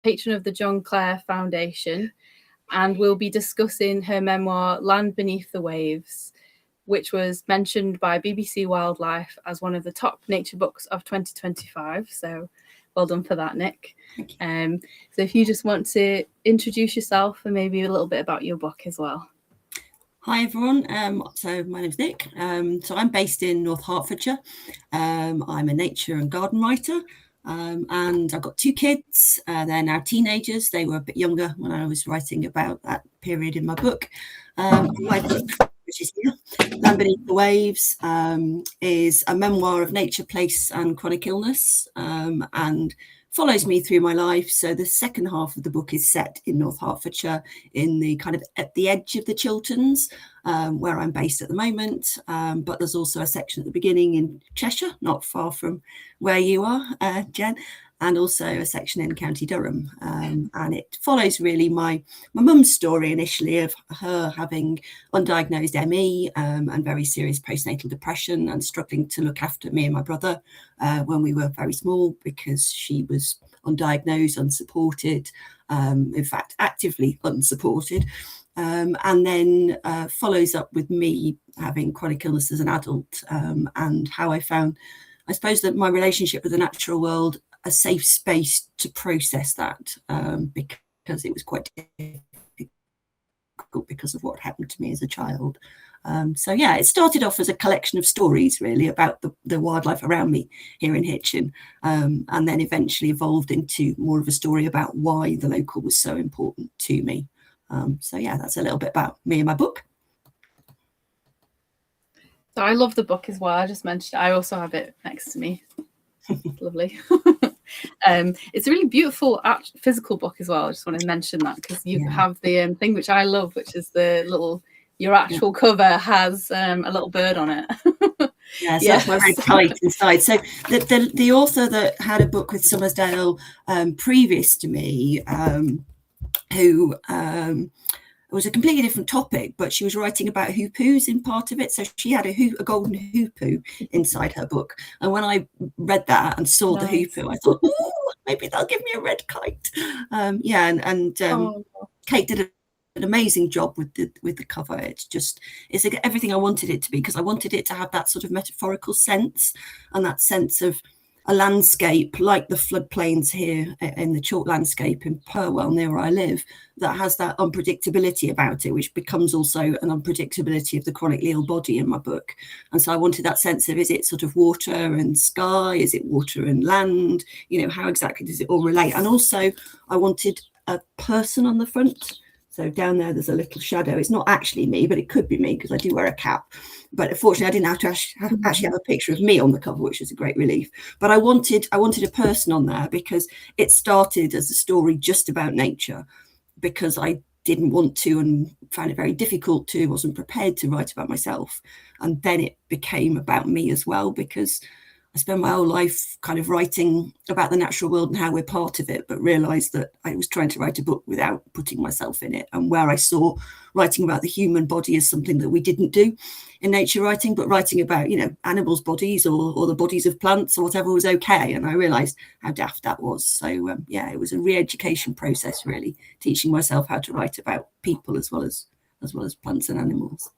patron of the John Clare Foundation, and we'll be discussing her memoir, Land Beneath the Waves, which was mentioned by BBC Wildlife as one of the top nature books of 2025. So well done for that, Nick. So if you just want to introduce yourself and maybe a little bit about your book as well. Hi everyone, so my name's Nick, so I'm based in North Hertfordshire. I'm a nature and garden writer, and I've got 2 kids. They're now teenagers. They were a bit younger when I was writing about that period in my book. My book, which is here, Land Beneath the Waves, is a memoir of nature, place and chronic illness, and follows me through my life. So the second half of the book is set in North Hertfordshire, in the kind of at the edge of the Chilterns, where I'm based at the moment. But there's also a section at the beginning in Cheshire, not far from where you are, Jen, and also a section in County Durham. And it follows really my mum's story initially of her having undiagnosed ME and very serious postnatal depression, and struggling to look after me and my brother when we were very small, because she was undiagnosed, unsupported, in fact, actively unsupported. And then follows up with me having chronic illness as an adult, and how I found, I suppose, that my relationship with the natural world a safe space to process that, because it was quite difficult because of what happened to me as a child. So yeah, it started off as a collection of stories really about the wildlife around me here in Hitchin, and then eventually evolved into more of a story about why the local was so important to me. So yeah, that's a little bit about me and my book. So I love the book as well. I just mentioned I also have it next to me. It's lovely. It's a really beautiful physical book as well. I just want to mention that, because you have the thing which I love, which is the little, your actual cover has a little bird on it. Yes, that's my red kite inside. So the author that had a book with Summersdale previous to me, who it was a completely different topic, but she was writing about hoopoes in part of it. So she had a golden hoopoo inside her book. And when I read that and saw the hoopoo, I thought, oh, maybe they'll give me a red kite. Kate did an amazing job with the cover. It's everything I wanted it to be, because I wanted it to have that sort of metaphorical sense, and that sense of a landscape like the floodplains here in the chalk landscape in Purwell, near where I live, that has that unpredictability about it, which becomes also an unpredictability of the chronically ill body in my book. And so I wanted that sense of, is it sort of water and sky? Is it water and land? You know, how exactly does it all relate? And also I wanted a person on the front. So down there, there's a little shadow. It's not actually me, but it could be me, because I do wear a cap. But unfortunately, I didn't have to actually have a picture of me on the cover, which was a great relief. But I wanted a person on there, because it started as a story just about nature, because I didn't want to and found it very difficult to, wasn't prepared to write about myself. And then it became about me as well, because I spent my whole life kind of writing about the natural world and how we're part of it, but realised that I was trying to write a book without putting myself in it, and where I saw writing about the human body as something that we didn't do in nature writing, but writing about, you know, animals' bodies or the bodies of plants or whatever was okay. And I realised how daft that was. So it was a re-education process, really, teaching myself how to write about people as well as plants and animals.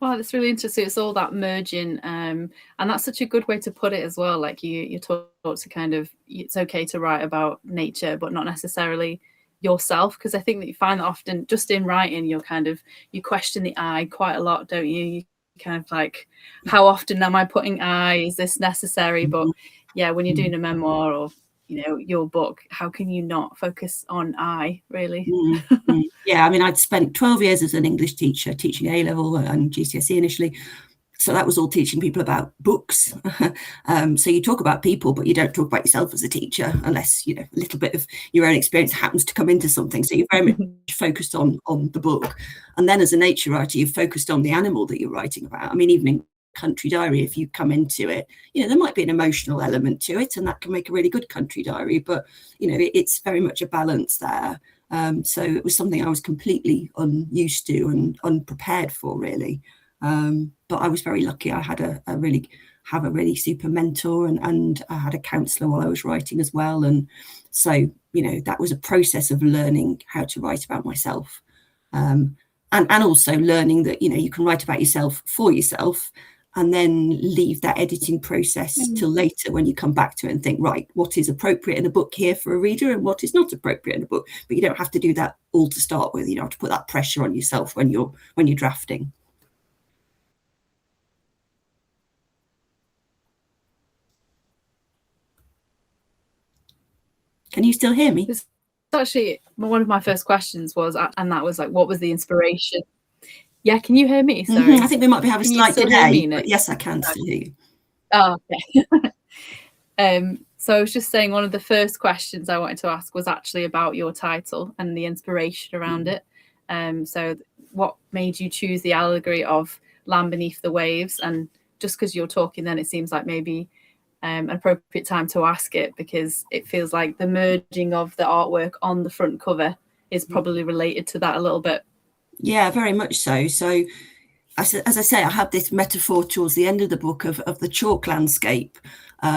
Wow, that's really interesting. It's all that merging, and that's such a good way to put it as well. Like you taught to kind of, it's okay to write about nature, but not necessarily yourself, because I think that you find that often just in writing, you question the I quite a lot, don't you? You kind of like, how often am I putting I? Is this necessary? But yeah, when you're doing a memoir or, you know, your book, how can you not focus on I, really? Yeah, I mean, I'd spent 12 years as an English teacher, teaching A-level and GCSE initially. So that was all teaching people about books. So you talk about people, but you don't talk about yourself as a teacher, unless, you know, a little bit of your own experience happens to come into something. So you're very much focused on the book. And then as a nature writer, you're focused on the animal that you're writing about. I mean, even in country diary, if you come into it, you know, there might be an emotional element to it, and that can make a really good country diary, but, you know, it's very much a balance there. So it was something I was completely unused to and unprepared for, really. But I was very lucky. I had a really have a really super mentor, and I had a counsellor while I was writing as well. And so, that was a process of learning how to write about myself. And also learning that, you can write about yourself for yourself, and then leave that editing process till later when you come back to it and think, right, what is appropriate in a book here for a reader and what is not appropriate in a book. But you don't have to do that all to start with. You don't have to put that pressure on yourself when you're drafting. Can you still hear me? It's actually one of my first questions was, and that was like, what was the inspiration? Yeah, can you hear me? Sorry. I think we might be having a slight delay, but yes, I can still hear you. Oh, okay. So I was just saying, one of the first questions I wanted to ask was actually about your title and the inspiration around it. So what made you choose the allegory of Land Beneath the Waves? And just because you're talking, then it seems like maybe an appropriate time to ask it, because it feels like the merging of the artwork on the front cover is probably related to that a little bit. Yeah, very much so. So, as I say, I have this metaphor towards the end of the book of the chalk landscape,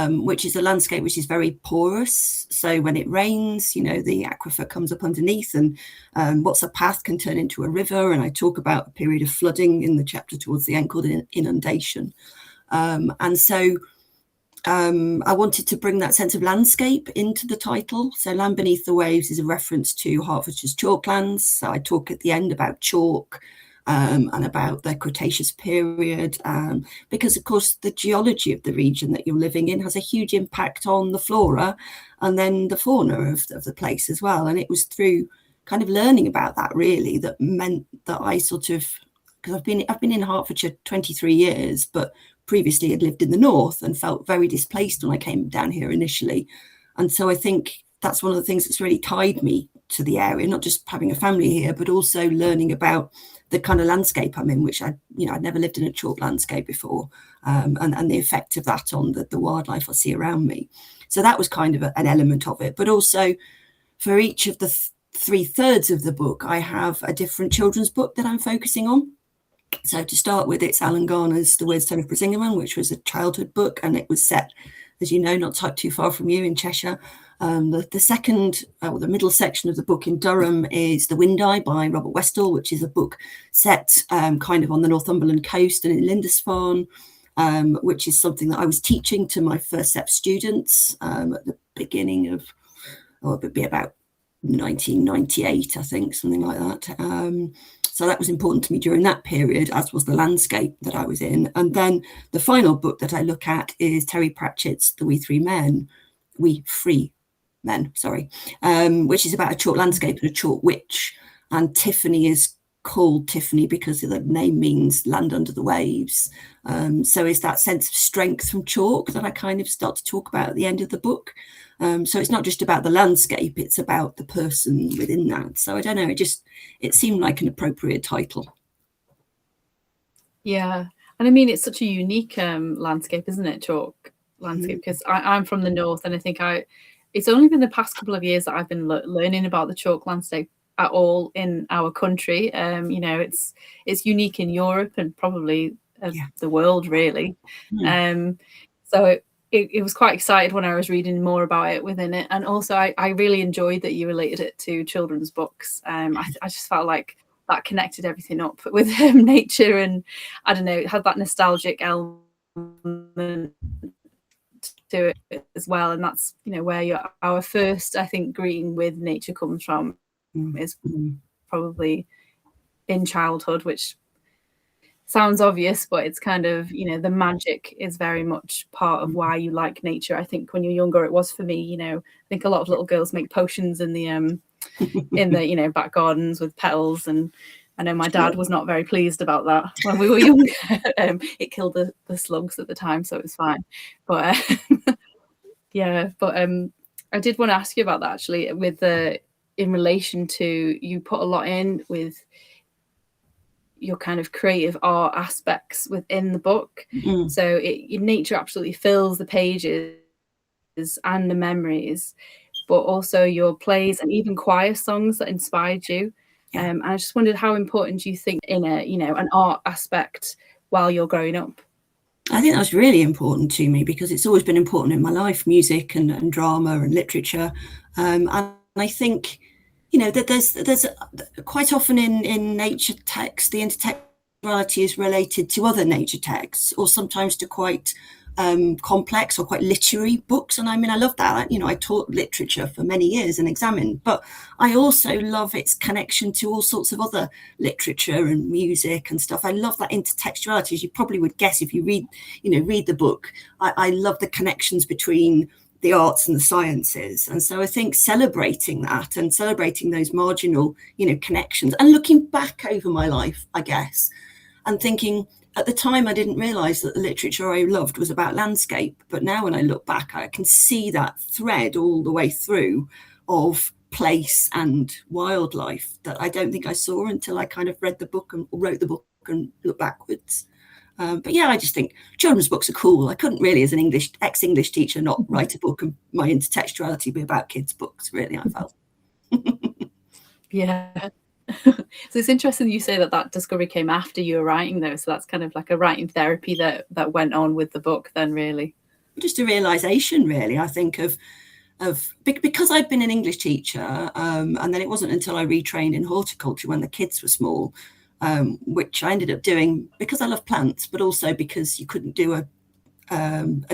which is a landscape which is very porous. So when it rains, the aquifer comes up underneath, and what's a path can turn into a river. And I talk about a period of flooding in the chapter towards the end called inundation. And so I wanted to bring that sense of landscape into the title. So Land Beneath the Waves is a reference to Hertfordshire's chalklands. So I talk at the end about chalk and about the Cretaceous period, because, of course, the geology of the region that you're living in has a huge impact on the flora and then the fauna of the place as well. And it was through kind of learning about that, really, that meant that I sort of, because I've been in Hertfordshire 23 years, but previously had lived in the north and felt very displaced when I came down here initially. And so I think that's one of the things that's really tied me to the area, not just having a family here, but also learning about the kind of landscape I'm in, which I'd never lived in a chalk landscape before, and the effect of that on the wildlife I see around me. So that was kind of an element of it. But also for each of the 3/3 of the book, I have a different children's book that I'm focusing on. So to start with, it's Alan Garner's The Weirdstone of Brisingamen, which was a childhood book, and it was set, as you know, not too far from you in Cheshire. The second, the middle section of the book in Durham is The Wind Eye by Robert Westall, which is a book set kind of on the Northumberland coast and in Lindisfarne, which is something that I was teaching to my first set students at the beginning of, it would be about 1998, I think, something like that. So that was important to me during that period, as was the landscape that I was in. And then the final book that I look at is Terry Pratchett's The We Free Men, which is about a chalk landscape and a chalk witch. And Tiffany is called Tiffany because the name means land under the waves. So it's that sense of strength from chalk that I kind of start to talk about at the end of the book. So it's not just about the landscape, it's about the person within that. So I don't know, it seemed like an appropriate title. Yeah. And I mean, it's such a unique landscape, isn't it? Chalk landscape, because I'm from the north, and I think it's only been the past couple of years that I've been learning about the chalk landscape at all in our country. It's unique in Europe and probably the world, really. So it was quite excited when I was reading more about it within it. And also I really enjoyed that you related it to children's books. I just felt like that connected everything up with nature, and I don't know, it had that nostalgic element to it as well. And that's, where our first, I think, greeting with nature comes from, is probably in childhood, which sounds obvious, but it's kind of, the magic is very much part of why you like nature. I think when you're younger, it was for me. I think a lot of little girls make potions in the back gardens with petals, and I know my dad was not very pleased about that when we were younger. It killed the slugs at the time, so it was fine. But I did want to ask you about that, actually, with in relation to, you put a lot in with your kind of creative art aspects within the book. So nature absolutely fills the pages and the memories, but also your plays and even choir songs that inspired you. And I just wondered how important you think in an art aspect while you're growing up. I think that was really important to me because it's always been important in my life, music and drama and literature. And I think, that there's quite often in nature text, the intertextuality is related to other nature texts, or sometimes to quite complex or quite literary books. And I mean, I love that. I taught literature for many years and examined, but I also love its connection to all sorts of other literature and music and stuff. I love that intertextuality, as you probably would guess if you read the book. I love the connections between the arts and the sciences. And so I think celebrating that and celebrating those marginal, connections, and looking back over my life, I guess, and thinking, at the time I didn't realise that the literature I loved was about landscape, but now when I look back, I can see that thread all the way through of place and wildlife that I don't think I saw until I kind of read the book and wrote the book and looked backwards. But yeah, I just think children's books are cool. I couldn't really, as an ex-English teacher, not write a book and my intertextuality be about kids' books, really, I felt. Yeah. So it's interesting you say that discovery came after you were writing, though. So that's kind of like a writing therapy that went on with the book then, really. Just a realisation, really, I think, of because I'd been an English teacher, and then it wasn't until I retrained in horticulture when the kids were small, which I ended up doing because I love plants, but also because you couldn't do a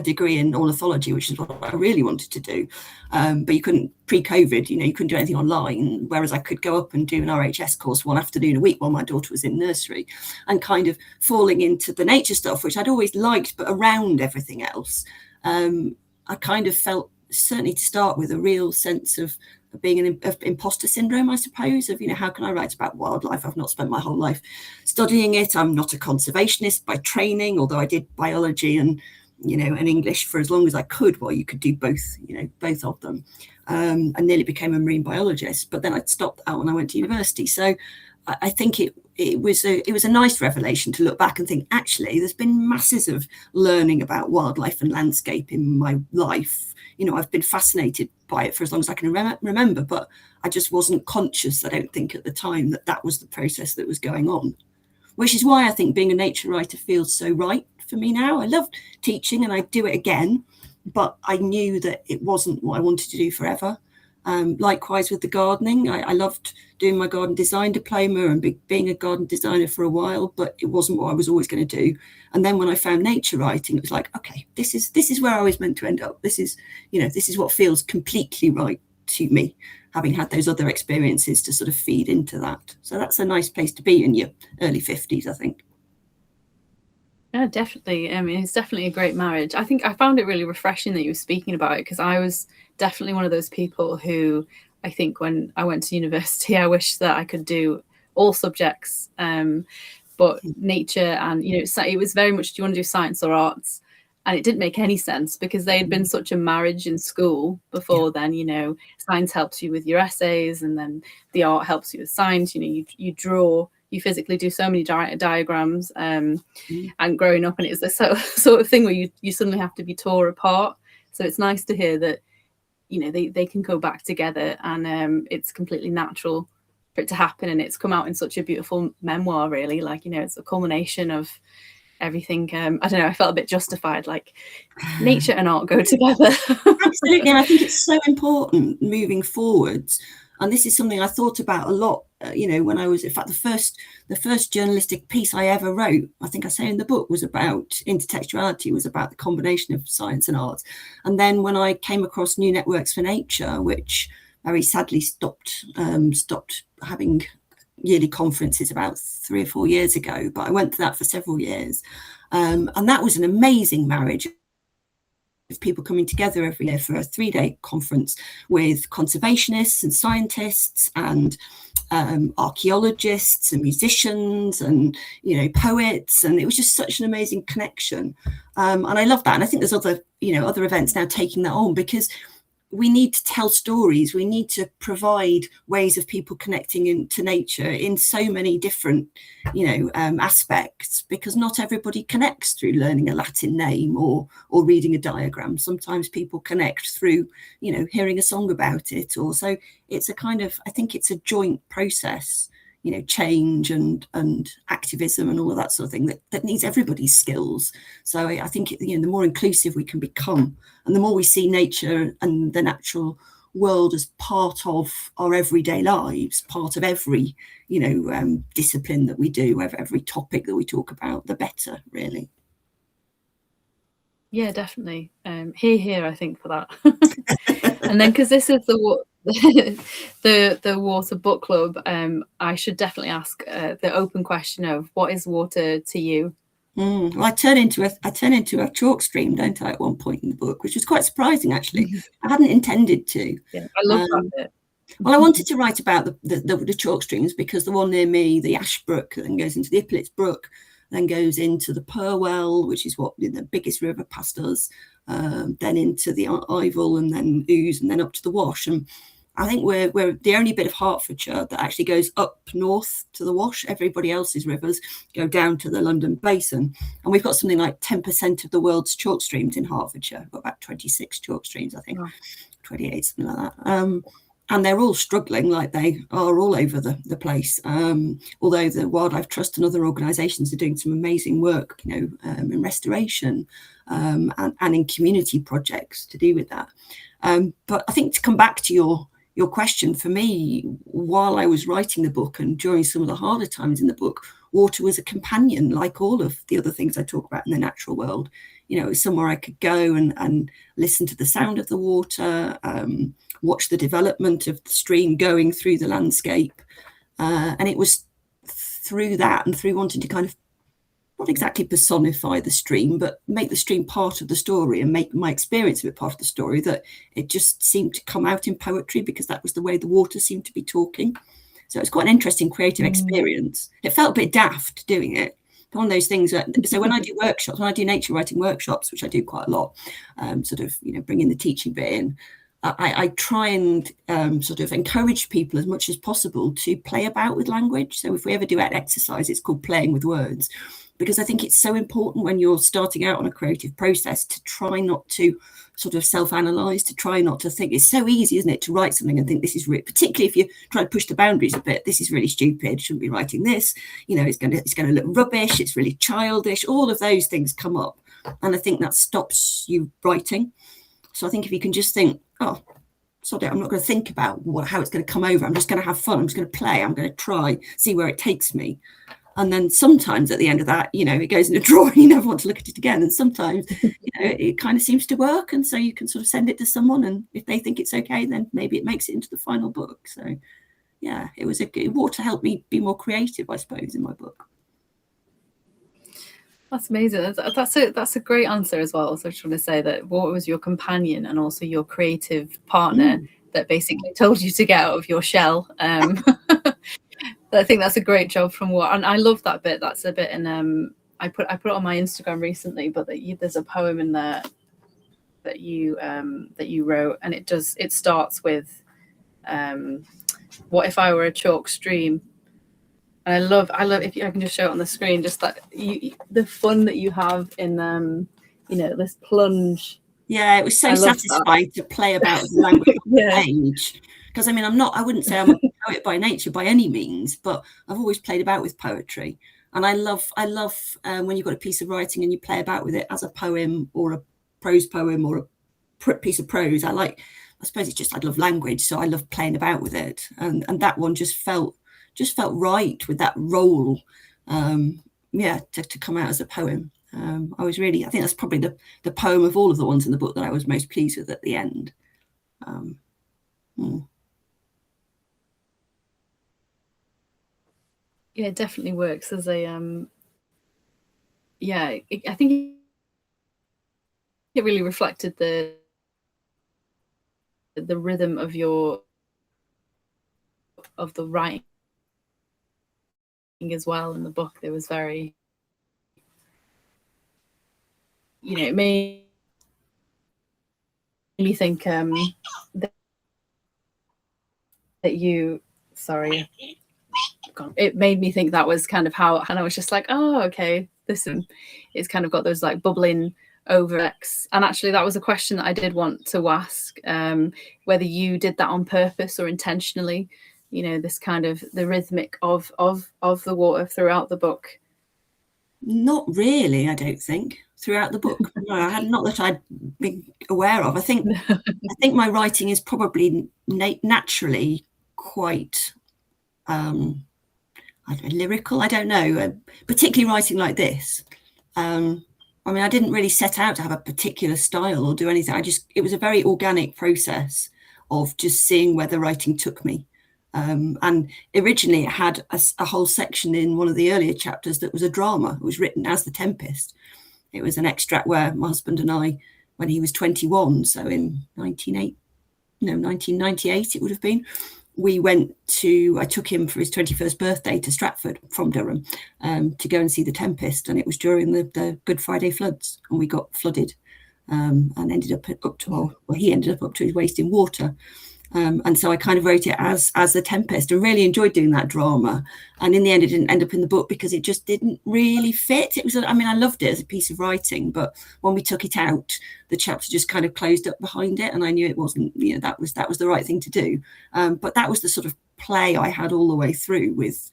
degree in ornithology, which is what I really wanted to do. But you couldn't, pre-COVID, you couldn't do anything online, whereas I could go up and do an RHS course one afternoon a week while my daughter was in nursery, and kind of falling into the nature stuff, which I'd always liked, but around everything else. I kind of felt, certainly to start with, a real sense of being of imposter syndrome, I suppose, of, how can I write about wildlife? I've not spent my whole life studying it. I'm not a conservationist by training, although I did biology and English for as long as I could, while you could do both, both of them. I nearly became a marine biologist, but then I stopped out when I went to university. So I think it was a nice revelation to look back and think, actually, there's been masses of learning about wildlife and landscape in my life. I've been fascinated by it for as long as I can remember, but I just wasn't conscious, I don't think, at the time that was the process that was going on, which is why I think being a nature writer feels so right for me now. I love teaching and I do it again, but I knew that it wasn't what I wanted to do forever. Likewise with the gardening, I loved doing my garden design diploma and being a garden designer for a while, but it wasn't what I was always going to do. And then when I found nature writing, it was like, okay, this is where I was meant to end up. This is what feels completely right to me, having had those other experiences to sort of feed into that. So that's a nice place to be in your early 50s, I think. Yeah, definitely. I mean, it's definitely a great marriage. I think I found it really refreshing that you were speaking about it, because I was definitely one of those people who, I think when I went to university, I wish that I could do all subjects, but nature and, it was very much, do you want to do science or arts? And it didn't make any sense because they had been such a marriage in school before then. Science helps you with your essays, and then the art helps you with science. You draw, you physically do so many diagrams, and growing up, and it was this sort of thing where you suddenly have to be tore apart. So it's nice to hear that they can go back together, and it's completely natural for it to happen, and it's come out in such a beautiful memoir, really. Like, it's a culmination of everything. I don't know, I felt a bit justified, like nature and art go together. Absolutely. And I think it's so important moving forwards. And this is something I thought about a lot, when I was, in fact, the first journalistic piece I ever wrote, I think I say in the book, was about intertextuality, was about the combination of science and arts. And then when I came across New Networks for Nature, which very sadly stopped having yearly conferences about 3 or 4 years ago, but I went to that for several years. And that was an amazing marriage of people coming together every year for a 3-day conference with conservationists and scientists and archaeologists and musicians and poets, and it was just such an amazing connection, and I love that. And I think there's other events now taking that on, because we need to tell stories. We need to provide ways of people connecting into nature in so many different, aspects, because not everybody connects through learning a Latin name or reading a diagram. Sometimes people connect through, hearing a song about it. Or so it's a kind of, I think it's a joint process, change and activism and all of that sort of thing that needs everybody's skills. So I think the more inclusive we can become, and the more we see nature and the natural world as part of our everyday lives, part of every discipline that we do, every topic that we talk about, the better, really. Yeah, definitely. Here, I think, for that. And then, because this is the water book club, I should definitely ask the open question of, what is water to you? Well, I turn into a chalk stream, don't I, at one point in the book, which was quite surprising, actually. I hadn't intended to. Yeah, I love that bit. Well, I wanted to write about the chalk streams because the one near me, the Ash Brook, then goes into the Iplitz Brook, then goes into the Purwell, which is the biggest river past us, then into the Ivel, and then Ouse, and then up to the Wash. And I think we're the only bit of Hertfordshire that actually goes up north to the Wash. Everybody else's rivers go down to the London Basin. And we've got something like 10% of the world's chalk streams in Hertfordshire. We've got about 26 chalk streams, I think, 28, something like that. And they're all struggling, like they are all over the place. Although the Wildlife Trust and other organisations are doing some amazing work, in restoration and in community projects to do with that. But I think, to come back to your question, for me, while I was writing the book and during some of the harder times in the book, water was a companion, like all of the other things I talk about in the natural world. It was somewhere I could go and listen to the sound of the water, watch the development of the stream going through the landscape. And it was through that, and through wanting to kind of not exactly personify the stream, but make the stream part of the story and make my experience of it part of the story, that it just seemed to come out in poetry, because that was the way the water seemed to be talking. So it was quite an interesting creative experience. It felt a bit daft doing it. One of those things so when I do workshops, when I do nature writing workshops, which I do quite a lot, bringing the teaching bit in, I try and sort of encourage people as much as possible to play about with language. So if we ever do an exercise, it's called playing with words, because I think it's so important when you're starting out on a creative process to try not to sort of self-analyze, to try not to think. It's so easy, isn't it, to write something and think this is particularly if you try to push the boundaries a bit, this is really stupid, shouldn't be writing this, it's going to look rubbish, it's really childish, all of those things come up, and I think that stops you writing. So I think if you can just think, oh, sorry, I'm not going to think about how it's going to come over, I'm just going to have fun, I'm just going to play, I'm going to try, see where it takes me. And then sometimes at the end of that, it goes in a drawer and you never want to look at it again. And sometimes, it kind of seems to work. And so you can sort of send it to someone, and if they think it's okay, then maybe it makes it into the final book. So, yeah, water helped me be more creative, I suppose, in my book. That's amazing. That's a great answer as well. So I just want to say that water was your companion and also your creative partner that basically told you to get out of your shell. I think that's a great job from water, and I love that bit. That's a bit in I put it on my Instagram recently, but there's a poem in there that you wrote, and it starts with what if I were a chalk stream. And I love if I can just show it on the screen, just that the fun that you have in this plunge. Yeah, it was so satisfying to play about with the language on the page. Because I wouldn't say I'm a poet by nature by any means, but I've always played about with poetry. And I love when you've got a piece of writing and you play about with it as a poem or a prose poem or a piece of prose. I suppose it's just, I love language, so I love playing about with it. And that one just felt right with that role, to come out as a poem. I think that's probably the poem of all of the ones in the book that I was most pleased with at the end. Yeah, it definitely works as a I think it really reflected the rhythm of the writing as well in the book. There was very, it made me think that you, sorry, it made me think that was kind of how, and I was just like, oh, okay, this it's kind of got those like bubbling over X. And actually that was a question that I did want to ask, whether you did that on purpose or intentionally, this kind of the rhythmic of the water throughout the book? Not really, I don't think, throughout the book. No, I had, not that I'd been aware of. I think my writing is probably naturally quite lyrical. I don't know, particularly writing like this. I mean, I didn't really set out to have a particular style or do anything. It was a very organic process of just seeing where the writing took me. And originally it had a whole section in one of the earlier chapters that was a drama. It was written as The Tempest. It was an extract where my husband and I, when he was 21, so in 1998 it would have been, I took him for his 21st birthday to Stratford from Durham to go and see The Tempest. And it was during the Good Friday floods, and we got flooded and ended up he ended up to his waist in water. And so I kind of wrote it as The Tempest, and really enjoyed doing that drama. And in the end, it didn't end up in the book because it just didn't really fit. It was, I mean, I loved it as a piece of writing, but when we took it out, the chapter just kind of closed up behind it, and I knew it wasn't, that was the right thing to do. But that was the sort of play I had all the way through with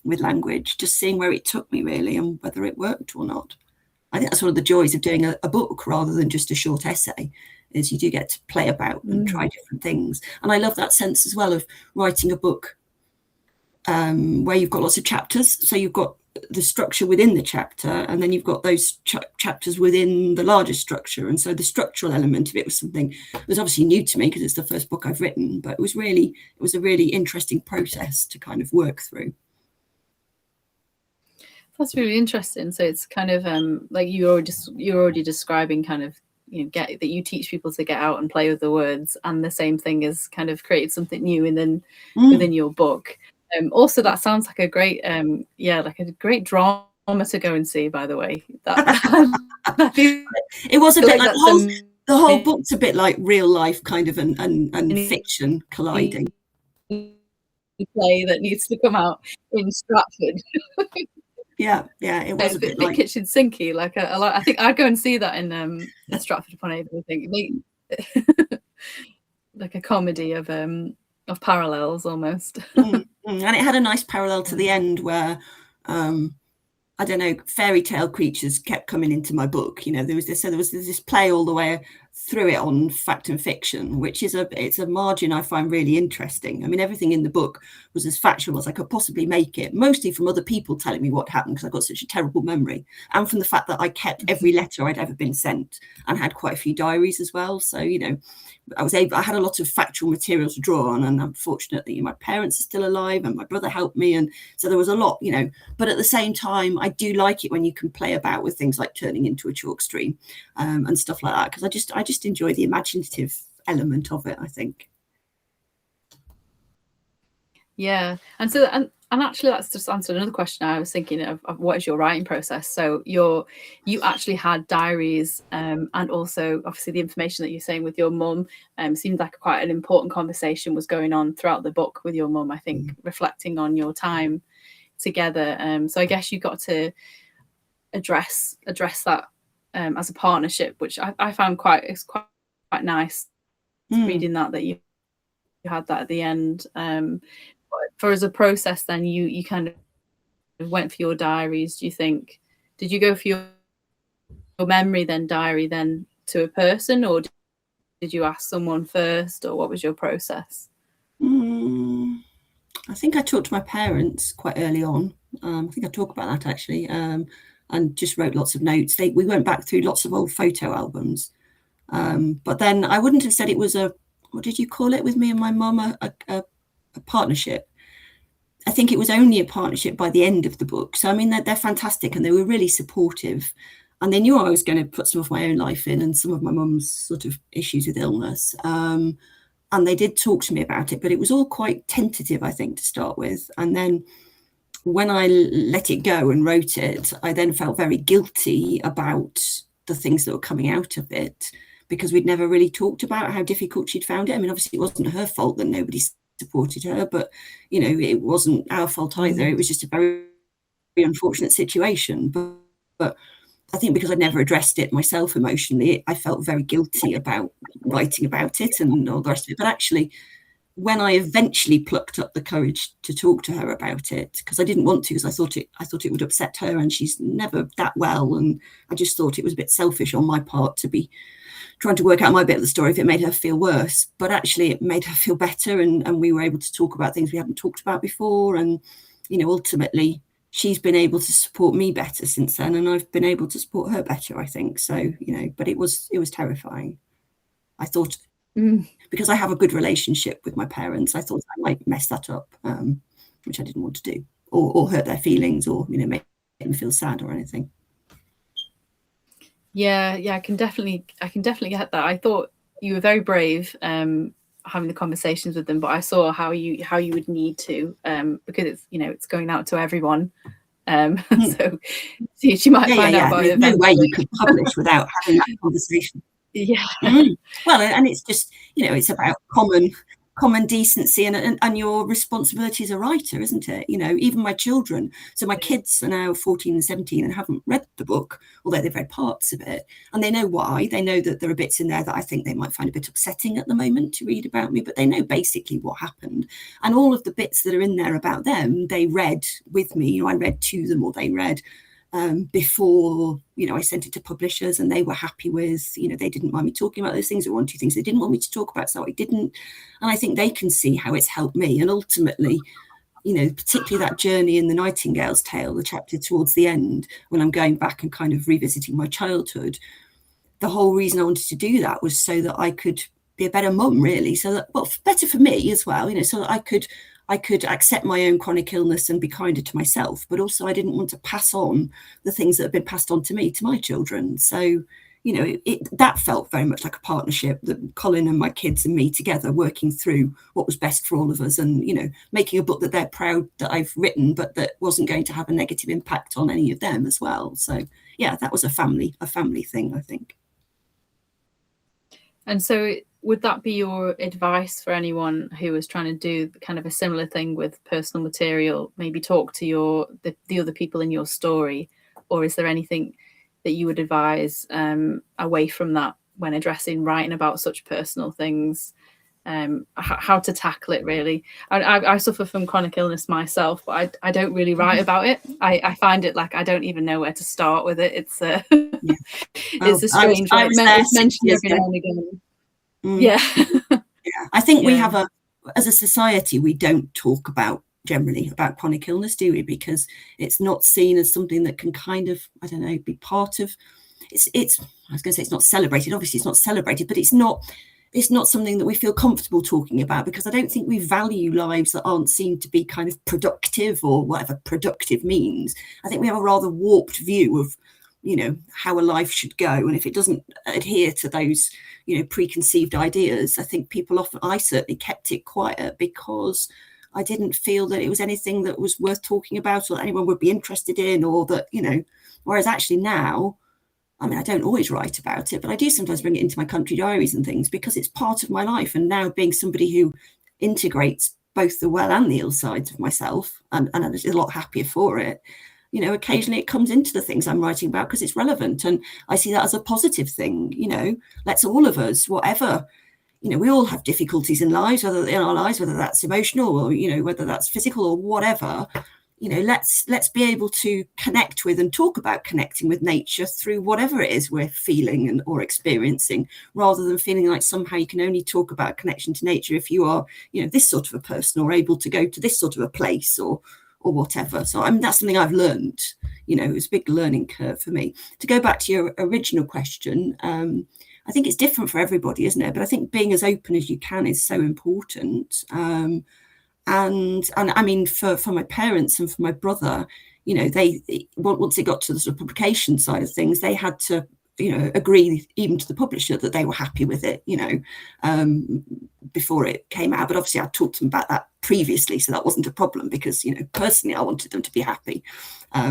language, just seeing where it took me really, and whether it worked or not. I think that's one of the joys of doing a book rather than just a short essay, is you do get to play about and try different things. And I love that sense as well of writing a book where you've got lots of chapters. So you've got the structure within the chapter, and then you've got those chapters within the larger structure. And so the structural element of it was something that was obviously new to me because it's the first book I've written, but it was a really interesting process to kind of work through. That's really interesting. So it's kind of like you're already describing kind of that you teach people to get out and play with the words, and the same thing is kind of create something new within your book. Also, that sounds like a great like a great drama to go and see. By the way, it was a bit like the whole book's a bit like real life kind of and fiction colliding. Play that needs to come out in Stratford. Yeah, it was a bit like kitchen sinky. Like a lot. I think I'd go and see that in Stratford upon Avon. I think like a comedy of parallels almost. And it had a nice parallel to the end where I don't know, fairy tale creatures kept coming into my book. There was this play all the way through it on fact and fiction, which is it's a margin I find really interesting. I mean, everything in the book was as factual as I could possibly make it, mostly from other people telling me what happened, because I've got such a terrible memory, and from the fact that I kept every letter I'd ever been sent and had quite a few diaries as well. So, I had a lot of factual material to draw on, and unfortunately my parents are still alive and my brother helped me, and so there was a lot, but at the same time I do like it when you can play about with things like turning into a chalk stream and stuff like that, because I just enjoy the imaginative element of it, I think. Yeah, and so and actually that's just answered another question I was thinking of what is your writing process. So you actually had diaries, and also obviously the information that you're saying with your mum seemed like quite an important conversation was going on throughout the book with your mum, I think, reflecting on your time together. So I guess you got to address that as a partnership, which I found quite nice reading that you had that at the end. For as a process, then you kind of went for your diaries. Do you think, did you go for your memory then diary then to a person, or did you ask someone first, or what was your process? I think I talked to my parents quite early on. I think I talk about that actually, and just wrote lots of notes. We went back through lots of old photo albums, but then I wouldn't have said it was what did you call it with me and my mum, a partnership. I think it was only a partnership by the end of the book. So I mean, they're fantastic, and they were really supportive, and they knew I was going to put some of my own life in and some of my mum's sort of issues with illness, and they did talk to me about it, but it was all quite tentative, I think, to start with. And then when I let it go and wrote it, I then felt very guilty about the things that were coming out of it, because we'd never really talked about how difficult she'd found it. I mean, obviously it wasn't her fault that nobody supported her, but it wasn't our fault either. It was just a very, very unfortunate situation. But I think because I'd never addressed it myself emotionally, I felt very guilty about writing about it and all the rest of it. But actually, when I eventually plucked up the courage to talk to her about it, because I didn't want to, because I thought it would upset her, and she's never that well, and I just thought it was a bit selfish on my part to be trying to work out my bit of the story if it made her feel worse. But actually it made her feel better, and we were able to talk about things we hadn't talked about before, and ultimately she's been able to support me better since then, and I've been able to support her better, I think. So, but it was terrifying. I thought, because I have a good relationship with my parents, I thought I might mess that up, which I didn't want to do, or hurt their feelings, or make them feel sad or anything. Yeah, I can definitely get that. I thought you were very brave having the conversations with them, but I saw how you would need to, because it's it's going out to everyone. So she might find out about it. There's no way you could publish without having that conversation. Yeah. Well, and it's just, it's about common decency and your responsibility as a writer, isn't it? Even my children. So my kids are now 14 and 17 and haven't read the book, although they've read parts of it. And they know why. They know that there are bits in there that I think they might find a bit upsetting at the moment to read about me, but they know basically what happened. And all of the bits that are in there about them, they read with me. I read to them, or they read before I sent it to publishers, and they were happy with, they didn't mind me talking about those things. There were one, two things they didn't want me to talk about, so I didn't. And I think they can see how it's helped me. And ultimately, particularly that journey in The Nightingale's Tale, the chapter towards the end, when I'm going back and kind of revisiting my childhood, the whole reason I wanted to do that was so that I could be a better mum, really. So that, well, better for me as well, so that I could accept my own chronic illness and be kinder to myself, but also I didn't want to pass on the things that have been passed on to me, to my children. So, that felt very much like a partnership, that Colin and my kids and me together working through what was best for all of us, and, making a book that they're proud that I've written, but that wasn't going to have a negative impact on any of them as well. So, yeah, that was a family thing, I think. And so would that be your advice for anyone who was trying to do kind of a similar thing with personal material? Maybe talk to the other people in your story, or is there anything that you would advise away from that when writing about such personal things? How to tackle it, really? I suffer from chronic illness myself, but I don't really write about it. I find it like I don't even know where to start with it. It's it's a strange one. It's mentioned every now and again. Yeah. I think we have as a society, we don't talk generally about chronic illness, do we? Because it's not seen as something that can kind of, I don't know, be part of. I was going to say it's not celebrated. Obviously, it's not celebrated, but it's not something that we feel comfortable talking about, because I don't think we value lives that aren't seen to be kind of productive, or whatever productive means. I think we have a rather warped view of, how a life should go. And if it doesn't adhere to those, preconceived ideas, I think I certainly kept it quiet, because I didn't feel that it was anything that was worth talking about, or that anyone would be interested in, or that, whereas actually now, I mean, I don't always write about it, but I do sometimes bring it into my country diaries and things, because it's part of my life. And now, being somebody who integrates both the well and the ill sides of myself, and I'm a lot happier for it, occasionally it comes into the things I'm writing about because it's relevant. And I see that as a positive thing. Let's all of us, whatever, we all have difficulties in our lives, whether that's emotional, or, whether that's physical, or whatever. Let's be able to connect with and talk about connecting with nature through whatever it is we're feeling or experiencing, rather than feeling like somehow you can only talk about connection to nature if you are, this sort of a person, or able to go to this sort of a place, or whatever. So that's something I've learned. It was a big learning curve for me. To go back to your original question, I think it's different for everybody, isn't it? But I think being as open as you can is so important. And I mean, for my parents and for my brother, they, once it got to the sort of publication side of things, they had to, agree even to the publisher that they were happy with it, before it came out. But obviously I talked to them about that previously, so that wasn't a problem, because, personally I wanted them to be happy,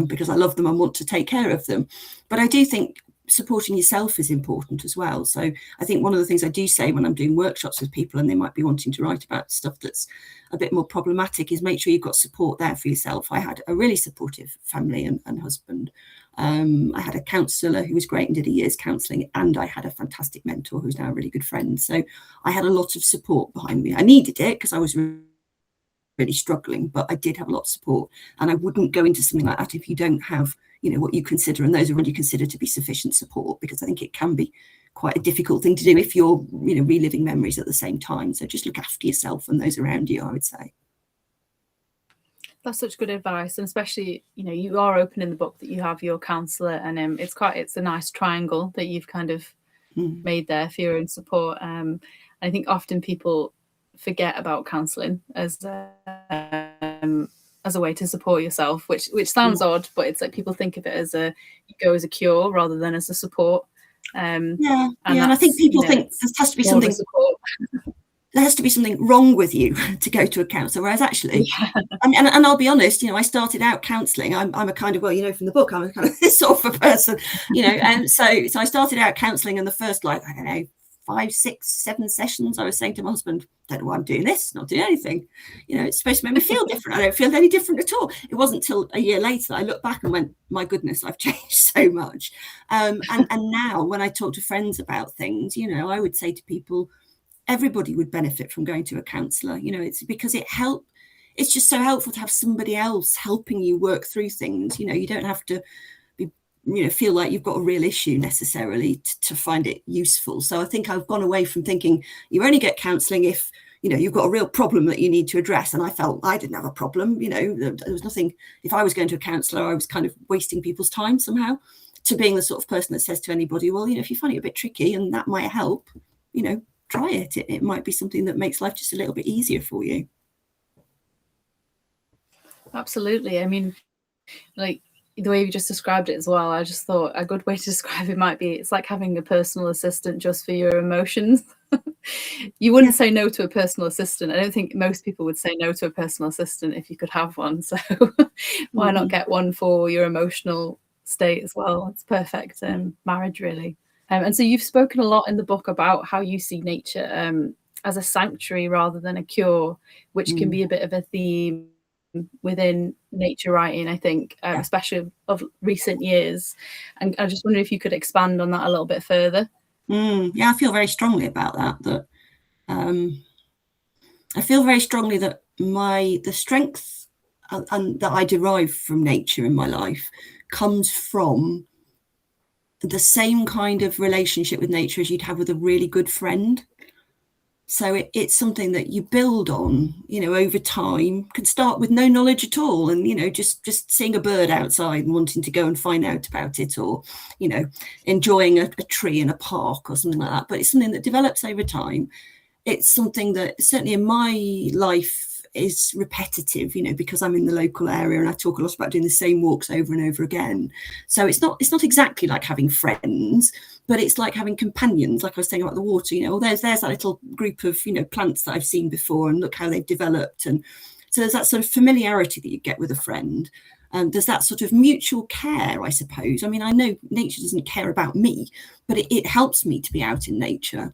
because I love them and want to take care of them. But I do think supporting yourself is important as well. So I think one of the things I do say when I'm doing workshops with people, and they might be wanting to write about stuff that's a bit more problematic, is make sure you've got support there for yourself. I had a really supportive family and husband, I had a counsellor who was great and did a year's counselling, and I had a fantastic mentor who's now a really good friend. So I had a lot of support behind me. I needed it because I was really struggling, but I did have a lot of support, and I wouldn't go into something like that if you don't have, what you consider and those around you consider to be sufficient support, because I think it can be quite a difficult thing to do if you're, reliving memories at the same time. So just look after yourself and those around you, I would say. That's such good advice, and especially, you are open in the book that you have your counsellor, and it's a nice triangle that you've kind of made there for your own support. I think often people forget about counselling as a way to support yourself, which sounds odd, but it's like people think of it as you go as a cure rather than as a support. And I think people think there has to be something. There has to be something wrong with you to go to a counsellor, whereas actually, and I'll be honest, I started out counselling. I'm a kind of, from the book, I'm a kind of this sort of a person, and so I started out counselling, and the first, I don't know, 5, 6, 7 sessions, I was saying to my husband, don't know why I'm doing this, not doing anything. It's supposed to make me feel different. I don't feel any different at all. It wasn't until a year later that I looked back and went, my goodness, I've changed so much. And now when I talk to friends about things, I would say to people, everybody would benefit from going to a counsellor. It's because it's just so helpful to have somebody else helping you work through things. You don't have to be, feel like you've got a real issue necessarily to find it useful. So I think I've gone away from thinking you only get counselling if, you've got a real problem that you need to address. And I felt I didn't have a problem. There was nothing. If I was going to a counsellor, I was kind of wasting people's time somehow, to being the sort of person that says to anybody, well, if you find it a bit tricky and that might help, try it. It might be something that makes life just a little bit easier for you. Absolutely. I mean, like the way you just described it as well, I just thought a good way to describe it might be, it's like having a personal assistant just for your emotions. You wouldn't say no to a personal assistant. I don't think most people would say no to a personal assistant if you could have one. So why not get one for your emotional state as well? It's perfect marriage, really. And so you've spoken a lot in the book about how you see nature as a sanctuary rather than a cure, which can be a bit of a theme within nature writing, I think, especially of recent years. And I just wonder if you could expand on that a little bit further. Yeah, I feel very strongly about that. I feel very strongly that the strength and that I derive from nature in my life comes from the same kind of relationship with nature as you'd have with a really good friend. So it's something that you build on, over time. Can start with no knowledge at all, and just seeing a bird outside and wanting to go and find out about it, or enjoying a tree in a park or something like that. But it's something that develops over time. It's something that certainly in my life is repetitive, because I'm in the local area and I talk a lot about doing the same walks over and over again. So it's not exactly like having friends, but it's like having companions. Like I was saying about the water, there's that little group of, plants that I've seen before, and look how they've developed. And so there's that sort of familiarity that you get with a friend. There's that sort of mutual care, I suppose. I mean, I know nature doesn't care about me, but it helps me to be out in nature.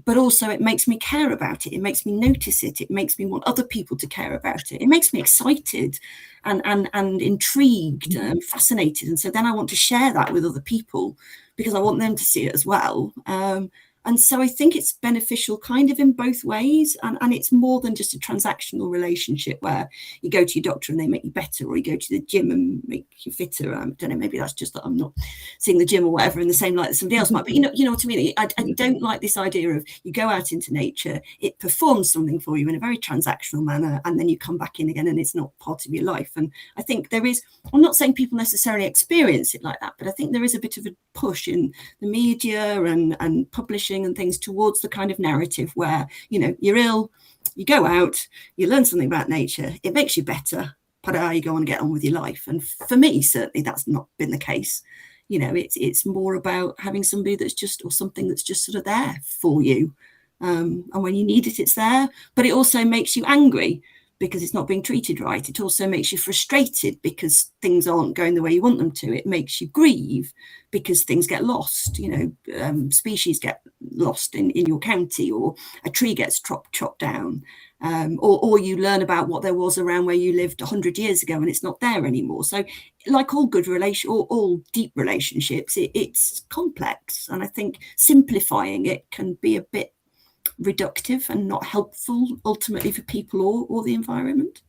But also it makes me care about it. It makes me notice it. It makes me want other people to care about it. It makes me excited and intrigued and fascinated. And so then I want to share that with other people because I want them to see it as well. And so I think it's beneficial kind of in both ways. And it's more than just a transactional relationship where you go to your doctor and they make you better, or you go to the gym and make you fitter. I don't know, maybe that's just that I'm not seeing the gym or whatever in the same light that somebody else might. But you know what I mean? I don't like this idea of you go out into nature, it performs something for you in a very transactional manner, and then you come back in again and it's not part of your life. And I think there is, I'm not saying people necessarily experience it like that, but I think there is a bit of a push in the media and publishing and things towards the kind of narrative where, you're ill, you go out, you learn something about nature, it makes you better, you go on and get on with your life. And for me, certainly that's not been the case. It's more about having somebody that's just, or something that's just sort of there for you. And when you need it, it's there. But it also makes you angry because it's not being treated right. It also makes you frustrated because things aren't going the way you want them to. It makes you grieve because things get lost, species get lost in your county, or a tree gets chopped down, or you learn about what there was around where you lived 100 years ago and it's not there anymore. So like all good all deep relationships, it's complex, and I think simplifying it can be a bit reductive and not helpful ultimately for people or the environment.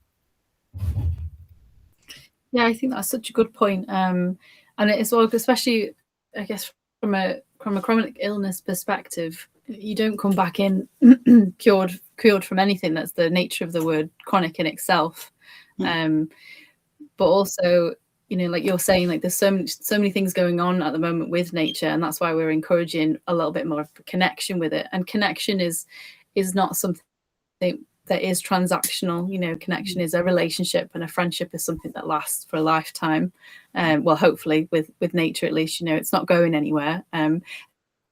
Yeah, I think that's such a good point. And it's all, especially, I guess, from a chronic illness perspective, you don't come back in cured from anything. That's the nature of the word chronic in itself. But also, like you're saying, like there's so many things going on at the moment with nature, and that's why we're encouraging a little bit more of a connection with it. And connection is not something that is transactional. Connection is a relationship, and a friendship is something that lasts for a lifetime. Well, hopefully with nature, at least, it's not going anywhere. And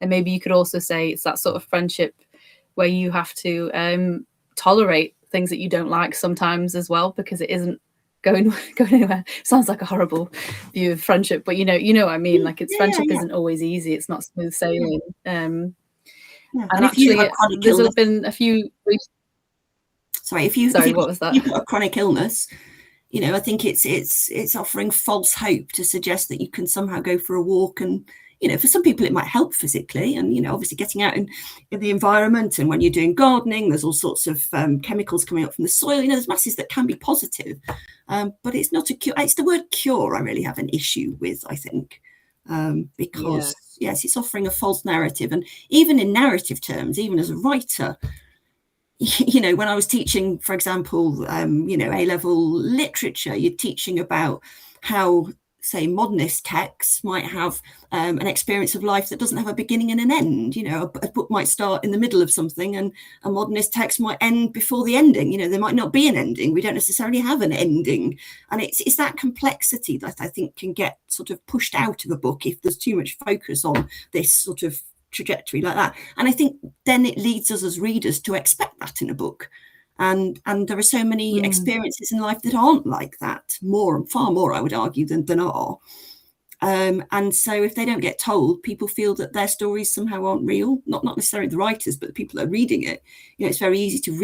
maybe you could also say it's that sort of friendship where you have to tolerate things that you don't like sometimes as well, because it isn't going anywhere. Sounds like a horrible view of friendship, but you know what I mean. Like friendship isn't always easy. It's not smooth sailing. And actually, there's been a few. Sorry, what was that? You've got a chronic illness, I think it's offering false hope to suggest that you can somehow go for a walk, and for some people it might help physically, and obviously getting out in the environment, and when you're doing gardening there's all sorts of chemicals coming up from the soil. There's masses that can be positive, but it's not a cure. It's the word cure I really have an issue with, I think, because yes, it's offering a false narrative. And even in narrative terms, even as a writer, when I was teaching, for example, A-level literature, you're teaching about how, say, modernist texts might have an experience of life that doesn't have a beginning and an end. A book might start in the middle of something, and a modernist text might end before the ending. There might not be an ending. We don't necessarily have an ending. And it's that complexity that I think can get sort of pushed out of a book if there's too much focus on this sort of trajectory like that. And I think then it leads us as readers to expect that in a book, and there are so many experiences in life that aren't like that, far more I would argue than are, and so if they don't get told, people feel that their stories somehow aren't real. Not necessarily the writers, but the people that are reading it. It's very easy to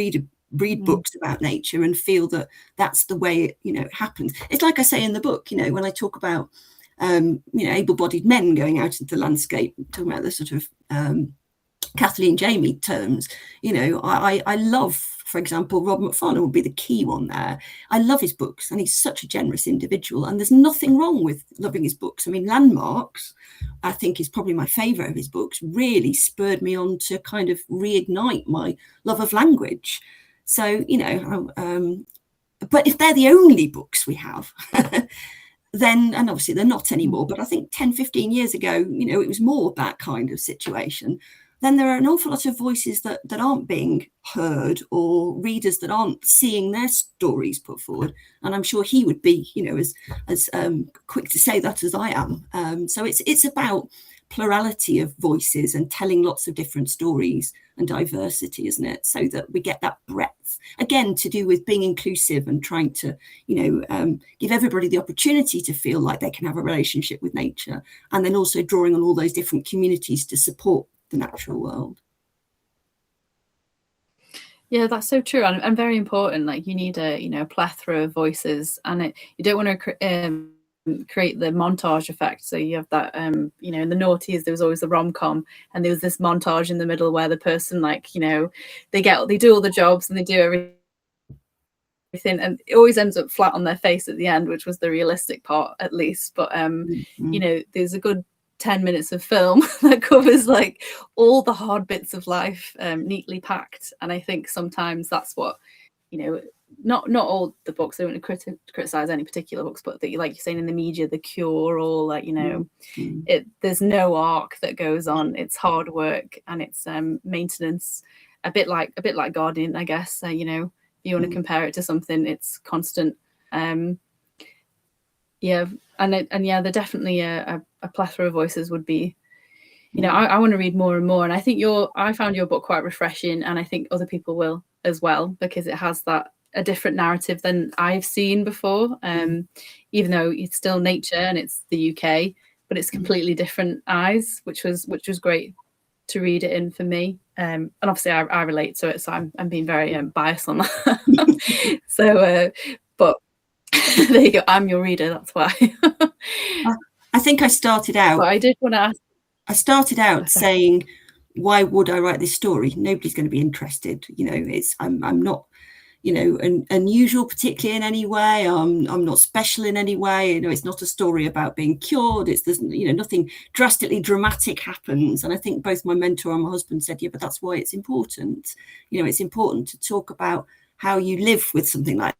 read books about nature and feel that that's the way it happens. It's like I say in the book, when I talk about able-bodied men going out into the landscape, talking about the sort of Kathleen Jamie terms. I love, for example, Rob McFarlane would be the key one there. I love his books, and he's such a generous individual, and there's nothing wrong with loving his books. I mean, Landmarks, I think, is probably my favourite of his books, really spurred me on to kind of reignite my love of language. So, but if they're the only books we have, then, and obviously they're not anymore, but I think 10, 15 years ago, it was more that kind of situation, then there are an awful lot of voices that aren't being heard, or readers that aren't seeing their stories put forward. And I'm sure he would be, as quick to say that as I am. So it's about plurality of voices and telling lots of different stories and diversity, isn't it? So that we get that breadth, again, to do with being inclusive and trying to, give everybody the opportunity to feel like they can have a relationship with nature, and then also drawing on all those different communities to support the natural world. Yeah, that's so true, and very important. Like, you need a plethora of voices, and you don't want to create the montage effect. So you have that in the noughties there was always the rom-com, and there was this montage in the middle where the person, like, they do all the jobs and they do everything, and it always ends up flat on their face at the end, which was the realistic part, at least. But there's a good 10 minutes of film that covers like all the hard bits of life, neatly packed. And I think sometimes that's what, not all the books, I don't want to criticize any particular books, but that, like you're saying, in the media, The Cure, or like, there's no arc that goes on. It's hard work, and it's maintenance, a bit like gardening, I guess. If you want to compare it to something, it's constant. There definitely a plethora of voices would be, I want to read more and more. And I think I found your book quite refreshing, and I think other people will as well, because it has that a different narrative than I've seen before. Even though it's still nature and it's the UK, but it's completely different eyes, which was great to read it in for me. And obviously I relate to it, so I'm being very biased on that. So, but there you go. I'm your reader. That's why. I think I started out. But I did want to ask. I started out saying, "Why would I write this story? Nobody's going to be interested. You know, I'm not, you know, unusual particularly in any way. I'm not special in any way. You know, it's not a story about being cured. There's you know, nothing drastically dramatic happens." And I think both my mentor and my husband said, "Yeah, but that's why it's important. You know, it's important to talk about how you live with something like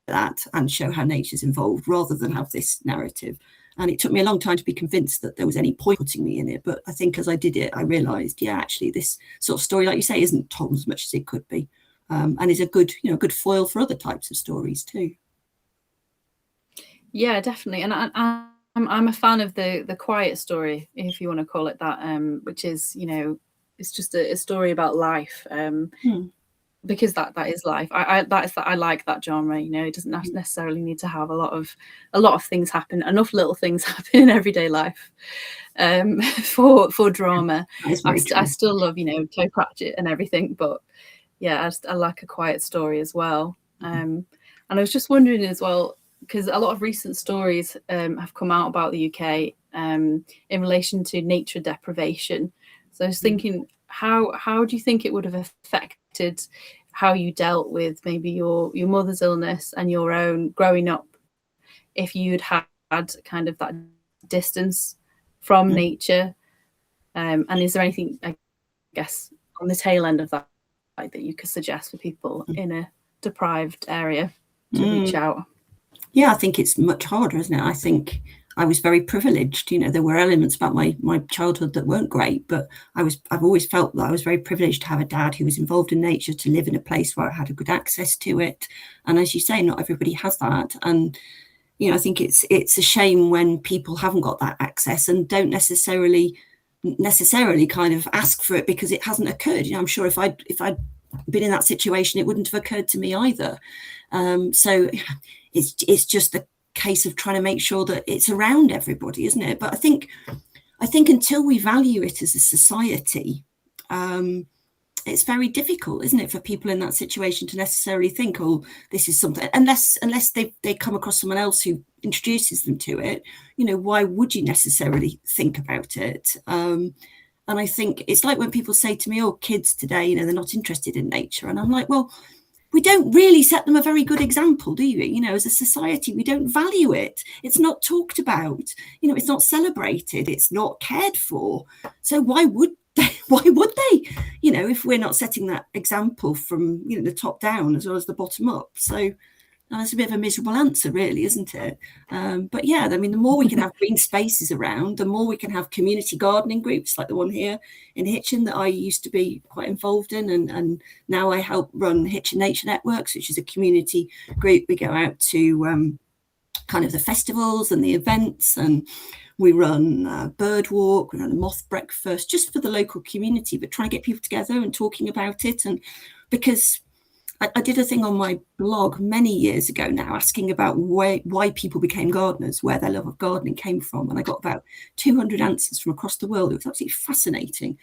that and show how nature's involved rather than have this narrative." And it took me a long time to be convinced that there was any point putting me in it. But I think as I did it, I realised, yeah, actually, this sort of story, like you say, isn't told as much as it could be, and is a good, you know, good foil for other types of stories too. Yeah, definitely. And I'm a fan of the quiet story, if you want to call it that, which is, you know, it's just a story about life. Because that is life. I like that genre. You know, it doesn't necessarily need to have a lot of things happen. Enough little things happen in everyday life for drama. I still love, you know, Toe Pratchett and everything, but yeah, I like a quiet story as well. And I was just wondering as well, because a lot of recent stories have come out about the UK in relation to nature deprivation. So I was thinking, how do you think it would have affected how you dealt with maybe your mother's illness and your own growing up if you'd had kind of that distance from nature? And is there anything, I guess, on the tail end of that that you could suggest for people in a deprived area to reach out? Yeah, I think it's much harder, isn't it? I think I was very privileged. You know, there were elements about my childhood that weren't great, but I've always felt that I was very privileged to have a dad who was involved in nature, to live in a place where I had a good access to it. And as you say, not everybody has that. And, you know, I think it's a shame when people haven't got that access and don't necessarily kind of ask for it because it hasn't occurred. You know, I'm sure if I'd been in that situation, it wouldn't have occurred to me either. So it's just the case of trying to make sure that it's around everybody, isn't it? But I think until we value it as a society, it's very difficult, isn't it, for people in that situation to necessarily think, oh, this is something, unless they come across someone else who introduces them to it. You know, why would you necessarily think about it? And I think it's like when people say to me, oh, kids today, you know, they're not interested in nature. And I'm like, well, we don't really set them a very good example, do you? You know, as a society, we don't value it. It's not talked about. You know, it's not celebrated. It's not cared for. So why would they? You know, if we're not setting that example from, you know, the top down as well as the bottom up. So that's a bit of a miserable answer, really, isn't it? But yeah, I mean, the more we can have green spaces around, the more we can have community gardening groups like the one here in Hitchin that I used to be quite involved in. And now I help run Hitchin Nature Networks, which is a community group. We go out to kind of the festivals and the events, and we run bird walk, we run a moth breakfast just for the local community, but trying to get people together and talking about it. And because I did a thing on my blog many years ago now asking about why people became gardeners, where their love of gardening came from. And I got about 200 answers from across the world. It was absolutely fascinating.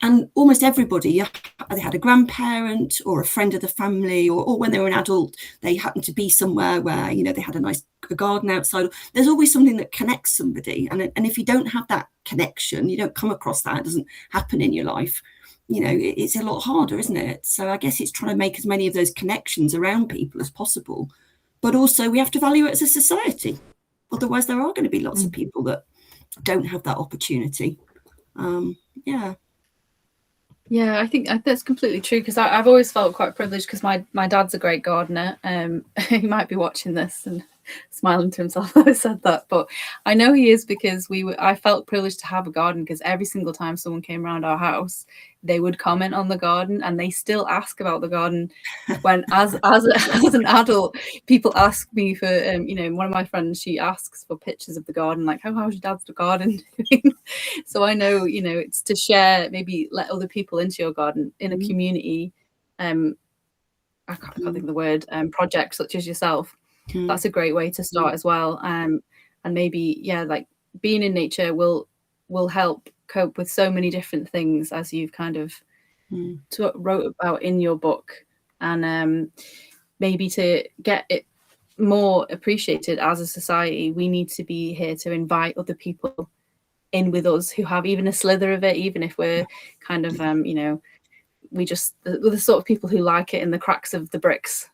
And almost everybody, they had a grandparent or a friend of the family, or when they were an adult, they happened to be somewhere where, you know, they had a garden outside. There's always something that connects somebody. And if you don't have that connection, you don't come across that, it doesn't happen in your life, you know, it's a lot harder, isn't it? So I guess it's trying to make as many of those connections around people as possible. But also we have to value it as a society. Otherwise, there are going to be lots of people that don't have that opportunity. Yeah. Yeah, I think that's completely true, because I've always felt quite privileged because my dad's a great gardener. He might be watching this and smiling to himself that I said that, but I know he is, because I felt privileged to have a garden, because every single time someone came around our house, they would comment on the garden, and they still ask about the garden. When as an adult, people ask me for you know, one of my friends, she asks for pictures of the garden, like, how's your dad's garden doing? So I know, you know, it's to share, maybe let other people into your garden in a community. I can't think of the word, projects such as yourself. That's a great way to start as well. And maybe, like being in nature will help cope with so many different things, as you've kind of wrote about in your book. And maybe to get it more appreciated as a society, we need to be here to invite other people in with us who have even a slither of it, even if we're kind of we just the sort of people who like it in the cracks of the bricks,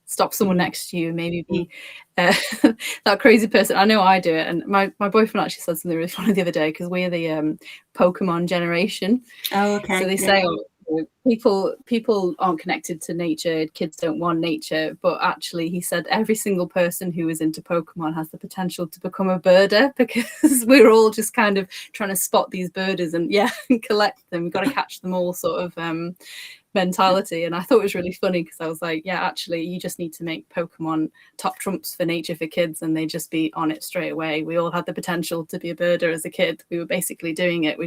stop someone next to you, maybe be that crazy person. I know I do it, and my boyfriend actually said something really funny the other day, because we're the Pokemon generation. Oh, okay. So they say people aren't connected to nature, kids don't want nature, but actually he said every single person who is into Pokemon has the potential to become a birder, because we're all just kind of trying to spot these birders and collect them. We've got to catch them all, sort of mentality. And I thought it was really funny, because I was like, actually you just need to make Pokemon top trumps for nature for kids, and they just be on it straight away. We all had the potential to be a birder as a kid. We were basically doing it,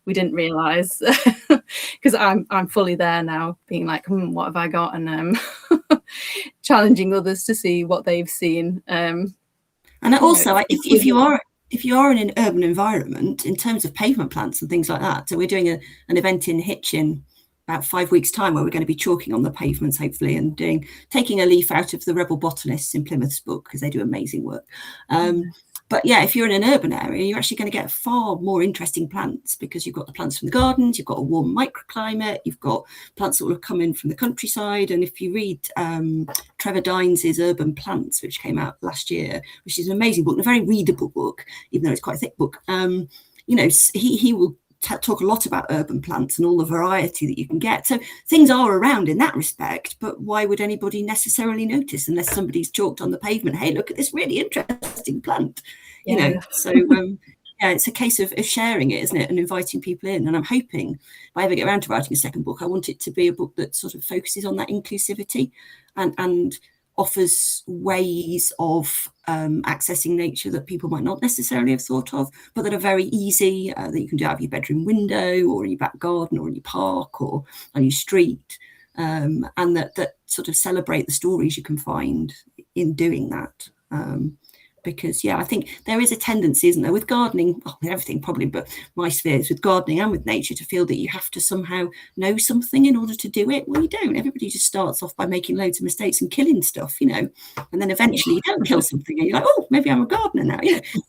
we didn't realize, because I'm fully there now, being like, what have I got, and challenging others to see what they've seen. And also, if you are in an urban environment, in terms of pavement plants and things like that, so we're doing an event in Hitchin about 5 weeks' time, where we're going to be chalking on the pavements, hopefully, and taking a leaf out of the Rebel Botanists in Plymouth's book, because they do amazing work. But if you're in an urban area, you're actually going to get far more interesting plants, because you've got the plants from the gardens, you've got a warm microclimate, you've got plants that will have come in from the countryside. And if you read Trevor Dines' Urban Plants, which came out last year, which is an amazing book, and a very readable book, even though it's quite a thick book, he will talk a lot about urban plants and all the variety that you can get. So things are around in that respect, but why would anybody necessarily notice unless somebody's chalked on the pavement, hey, look at this really interesting plant, so it's a case of sharing it, isn't it, and inviting people in. And I'm hoping if I ever get around to writing a second book, I want it to be a book that sort of focuses on that inclusivity and offers ways of accessing nature that people might not necessarily have thought of, but that are very easy, that you can do out of your bedroom window, or in your back garden, or in your park, or on your street, and that sort of celebrate the stories you can find in doing that. Because I think there is a tendency, isn't there, with gardening, with everything probably, but my spheres, with gardening and with nature, to feel that you have to somehow know something in order to do it. Well, you don't. Everybody just starts off by making loads of mistakes and killing stuff, and then eventually you don't kill something and you're like, oh, maybe I'm a gardener now.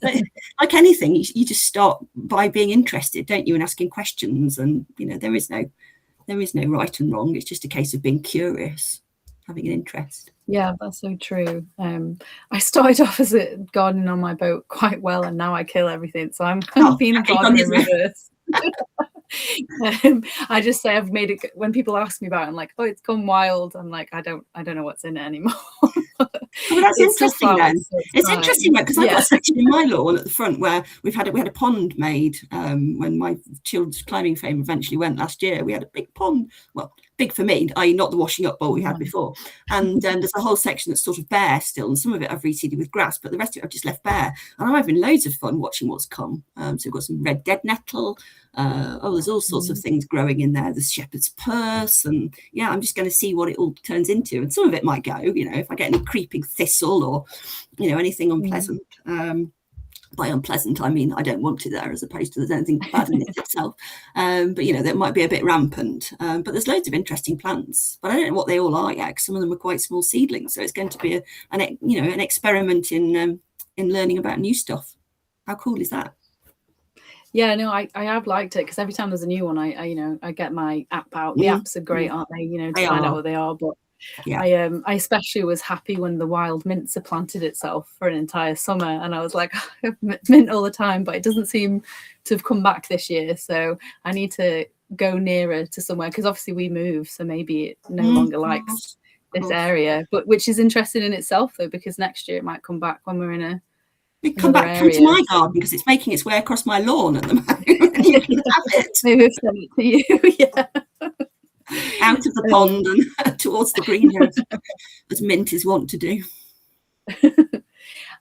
But like anything, you just start by being interested, don't you, and asking questions. And there is no right and wrong. It's just a case of being curious, having an interest. Yeah, that's so true. I started off as a gardening on my boat quite well, and now I kill everything. So I'm kind of being a gardener in reverse. I just say I've made it. When people ask me about it, I'm like, oh, it's gone wild. I'm like, I don't know what's in it anymore. Well, that's interesting then. It's interesting because I've got a section in my lawn at the front where we had a pond made when my children's climbing fame eventually went last year. We had a big pond, well, big for me, i.e. not the washing up bowl we had before. And there's a whole section that's sort of bare still, and some of it I've reseeded with grass, but the rest of it I've just left bare. And I'm having loads of fun watching what's come. So we've got some red dead nettle. There's all sorts of things growing in there. There's shepherd's purse, and I'm just going to see what it all turns into. And some of it might go, if I get any creeping thistle or anything unpleasant. By unpleasant, I mean I don't want it there, as opposed to there's anything bad in it itself. But that might be a bit rampant. But there's loads of interesting plants, but I don't know what they all are yet, because some of them are quite small seedlings. So it's going to be an experiment in learning about new stuff. How cool is that? Yeah, no, I have liked it, because every time there's a new one, I get my app out. The apps are great, aren't they? To find out what they are. But I especially was happy when the wild mint planted itself for an entire summer, and I was like, mint all the time, but it doesn't seem to have come back this year. So I need to go nearer to somewhere, because obviously we move, so maybe it no longer likes this area, but which is interesting in itself, though, because next year it might come back when we're in a come to my garden, because it's making its way across my lawn at the moment. You can have it. Maybe we'll send it to you. Out of the pond and towards the greenhouse, as mint is wont to do.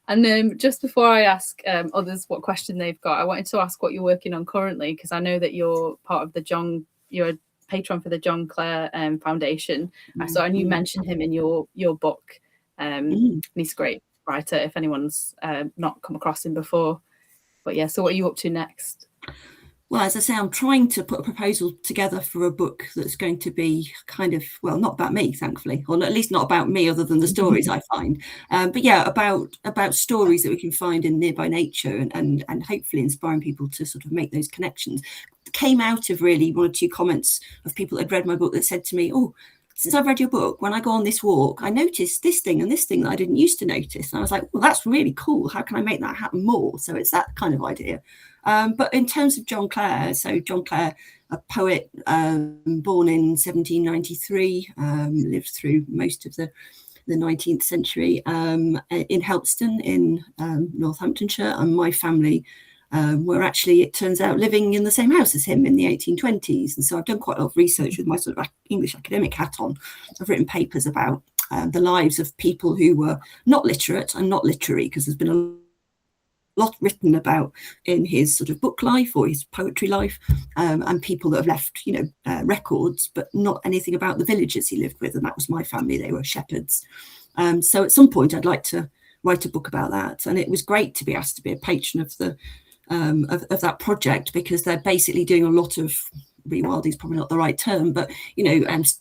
And just before I ask others what question they've got, I wanted to ask what you're working on currently, because I know that you're part of the John. You're a patron for the John Clare Foundation. So, and you mentioned him in your book. He's a great writer if anyone's not come across him before. But yeah, so what are you up to next? Well, as I say, I'm trying to put a proposal together for a book that's going to be kind of, well, not about me, thankfully, or at least not about me other than the stories I find. But yeah, about stories that we can find in nearby nature, and hopefully inspiring people to sort of make those connections. It came out of really one or two comments of people that had read my book that said to me, oh, since I've read your book, when I go on this walk, I noticed this thing and this thing that I didn't used to notice. And I was like, well, that's really cool. How can I make that happen more? So it's that kind of idea. But in terms of John Clare, so John Clare, a poet born in 1793, lived through most of the 19th century in Helpston in Northamptonshire, and my family were actually, it turns out, living in the same house as him in the 1820s. And so I've done quite a lot of research with my sort of English academic hat on. I've written papers about the lives of people who were not literate and not literary, because there's been a lot written about in his sort of book life or his poetry life, and people that have left, records, but not anything about the villages he lived with. And that was my family. They were shepherds. So at some point I'd like to write a book about that. And it was great to be asked to be a patron of the of that project, because they're basically doing a lot of rewilding is probably not the right term, but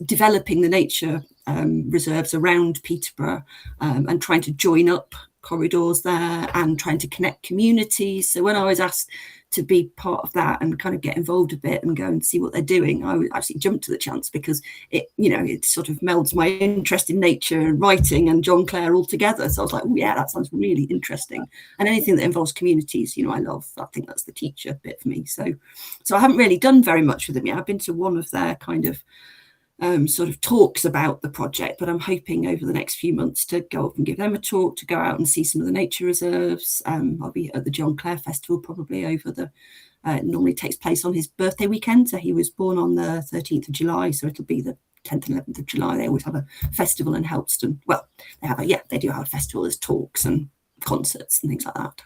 developing the nature reserves around Peterborough, and trying to join up corridors there and trying to connect communities. So when I was asked to be part of that and kind of get involved a bit and go and see what they're doing, I actually jumped to the chance, because it sort of melds my interest in nature and writing and John Clare all together. So I was like, oh yeah, that sounds really interesting. And anything that involves communities, I love. I think that's the teacher bit for me. So I haven't really done very much with them yet. I've been to one of their kind of sort of talks about the project, but I'm hoping over the next few months to go up and give them a talk, to go out and see some of the nature reserves. I'll be at the John Clare Festival probably over the, it normally takes place on his birthday weekend. So he was born on the 13th of July. So it'll be the 10th and 11th of July. They always have a festival in Helpston. Well, they do have a festival. There's talks and concerts and things like that.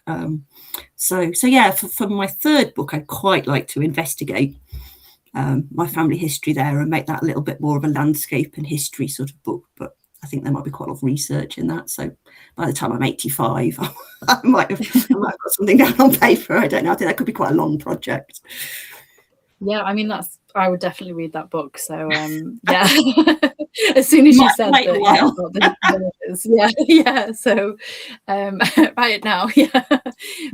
So yeah, for my third book, I'd quite like to investigate my family history there and make that a little bit more of a landscape and history sort of book. But I think there might be quite a lot of research in that. So by the time I'm 85, I might have got something down on paper. I don't know. I think that could be quite a long project. Yeah, I mean, I would definitely read that book. So yeah, as soon as you said that, yeah. So write it now, yeah.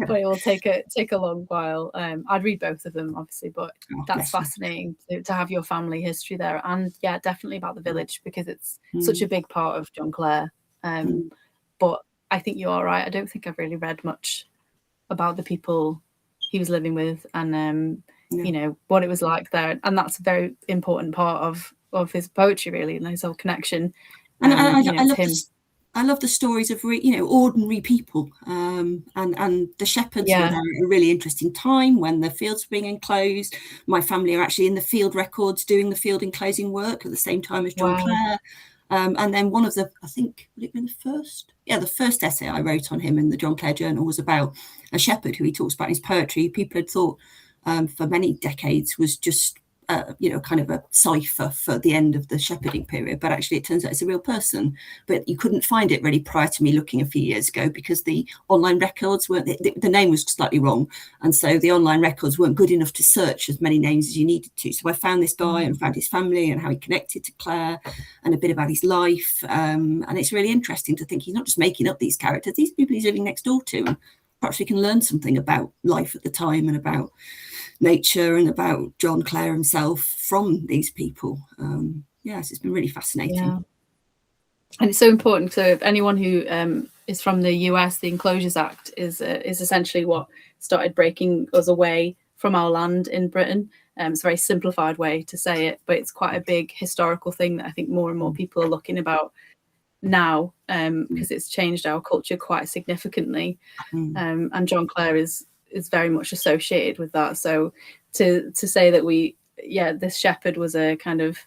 But it will take a long while. I'd read both of them, obviously, but that's fascinating to have your family history there, and yeah, definitely about the village, because it's such a big part of John Clare. But I think you are right. I don't think I've really read much about the people he was living with, and what it was like there, and that's a very important part of his poetry, really, and his whole connection. And I love the stories of ordinary people, and the shepherds were there at a really interesting time when the fields were being enclosed. My family are actually in the field records doing the field enclosing work at the same time as John Clare. And then one of the, I think, would it have been the first essay I wrote on him in the John Clare Journal was about a shepherd who he talks about in his poetry. People had thought for many decades was just kind of a cipher for the end of the shepherding period, but actually it turns out it's a real person. But you couldn't find it really prior to me looking a few years ago, because the online records weren't, the name was slightly wrong, and so the online records weren't good enough to search as many names as you needed to. So I found this guy and found his family and how he connected to Clare and a bit about his life, and it's really interesting to think he's not just making up these characters, these people he's living next door to, and perhaps we can learn something about life at the time and about nature and about John Clare himself from these people. Yes, it's been really fascinating. Yeah. And it's so important. So if anyone who is from the US, the Enclosures Act is essentially what started breaking us away from our land in Britain. It's a very simplified way to say it, but it's quite a big historical thing that I think more and more people are looking about now, because it's changed our culture quite significantly. And John Clare is very much associated with that. So to say that this shepherd was a kind of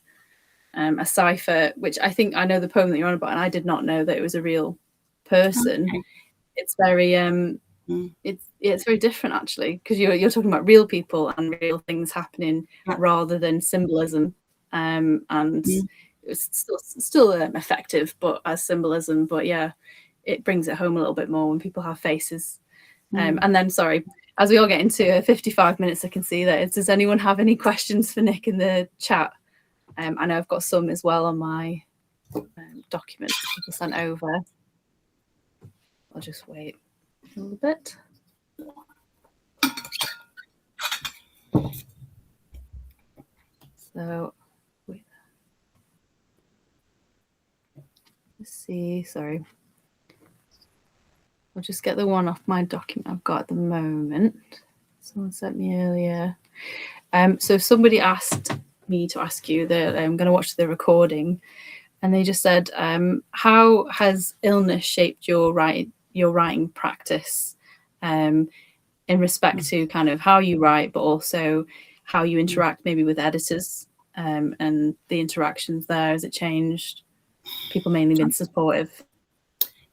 a cipher, which I think I know the poem that you're on about, and I did not know that it was a real person. Okay. It's very it's very different, actually, because you're talking about real people and real things happening rather than symbolism. and it was still effective, but as symbolism. But yeah, it brings it home a little bit more when people have faces. And then, sorry, as we all get into 55 minutes, I can see that. Does anyone have any questions for Nick in the chat? I know I've got some as well on my documents people sent over. I'll just wait a little bit. So, let's see, sorry. I'll just get the one off my document I've got at the moment. Someone sent me earlier. So somebody asked me to ask you that I'm going to watch the recording, and they just said, how has illness shaped your writing practice in respect to kind of how you write, but also how you interact maybe with editors and the interactions there? Has it changed? People mainly been supportive?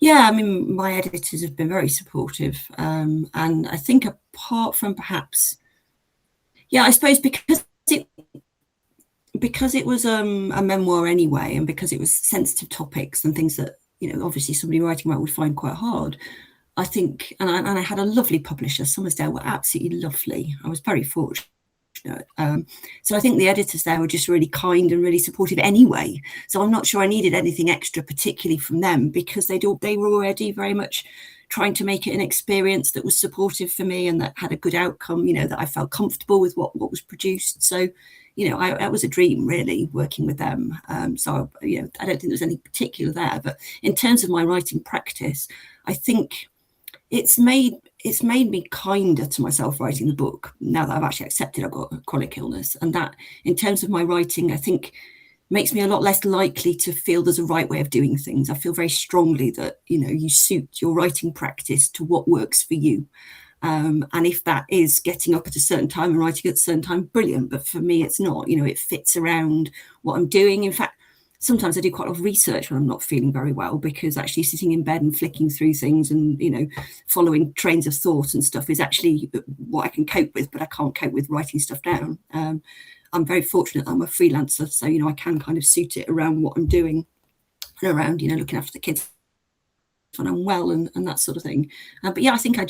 Yeah, I mean, my editors have been very supportive. And I think apart from perhaps, I suppose because it was a memoir anyway, and because it was sensitive topics and things that, obviously somebody writing about would find quite hard, I think, and I had a lovely publisher. Summersdale were absolutely lovely. I was very fortunate. So I think the editors there were just really kind and really supportive anyway. So I'm not sure I needed anything extra particularly from them, because they were already very much trying to make it an experience that was supportive for me and that had a good outcome, that I felt comfortable with what was produced. So, that was a dream really, working with them. So, I don't think there's any particular there. But in terms of my writing practice, I think it's made me kinder to myself writing the book, now that I've actually accepted I've got a chronic illness. And that, in terms of my writing, I think makes me a lot less likely to feel there's a right way of doing things. I feel very strongly that, you suit your writing practice to what works for you. And if that is getting up at a certain time and writing at a certain time, brilliant. But for me, it's not. It fits around what I'm doing. In fact, sometimes I do quite a lot of research when I'm not feeling very well, because actually sitting in bed and flicking through things and, following trains of thought and stuff is actually what I can cope with, but I can't cope with writing stuff down. I'm very fortunate that I'm a freelancer, so, I can kind of suit it around what I'm doing and around, looking after the kids when I'm well and that sort of thing. But yeah, I think I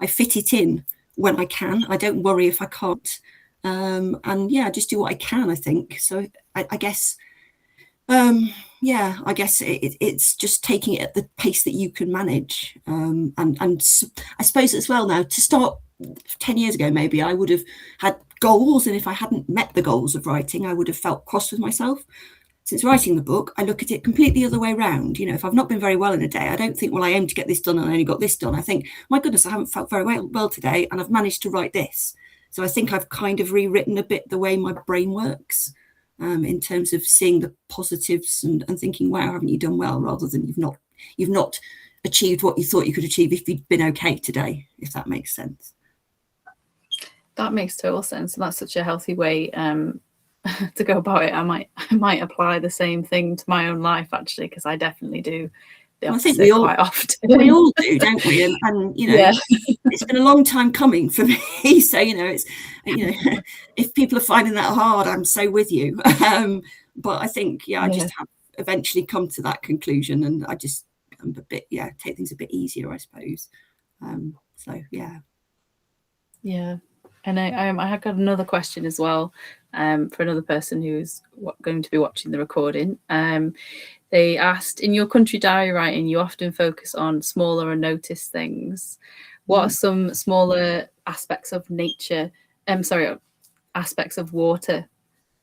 fit it in when I can. I don't worry if I can't. And yeah, I just do what I can, I think. So I guess, I guess it's just taking it at the pace that you can manage. And I suppose as well, now to start 10 years ago, maybe I would have had goals. And if I hadn't met the goals of writing, I would have felt cross with myself. Since writing the book, I look at it completely the other way around. If I've not been very well in a day, I don't think, well, I aim to get this done and I only got this done. I think, my goodness, I haven't felt very well today and I've managed to write this. So I think I've kind of rewritten a bit the way my brain works, in terms of seeing the positives and thinking, wow, haven't you done well, rather than you've not achieved what you thought you could achieve if you'd been okay today, if that makes sense. That makes total sense. And that's such a healthy way to go about it. I might apply the same thing to my own life, actually, because I definitely do the opposite. I think quite often. We all do, don't we? And yeah. It's been a long time coming for me. So it's if people are finding that hard, I'm so with you. But I think I just have eventually come to that conclusion, and I'm a bit take things a bit easier, I suppose. So yeah. And I have got another question as well, for another person who's going to be watching the recording. They asked, in your country diary writing, you often focus on smaller unnoticed things. What are some smaller aspects of nature? Aspects of water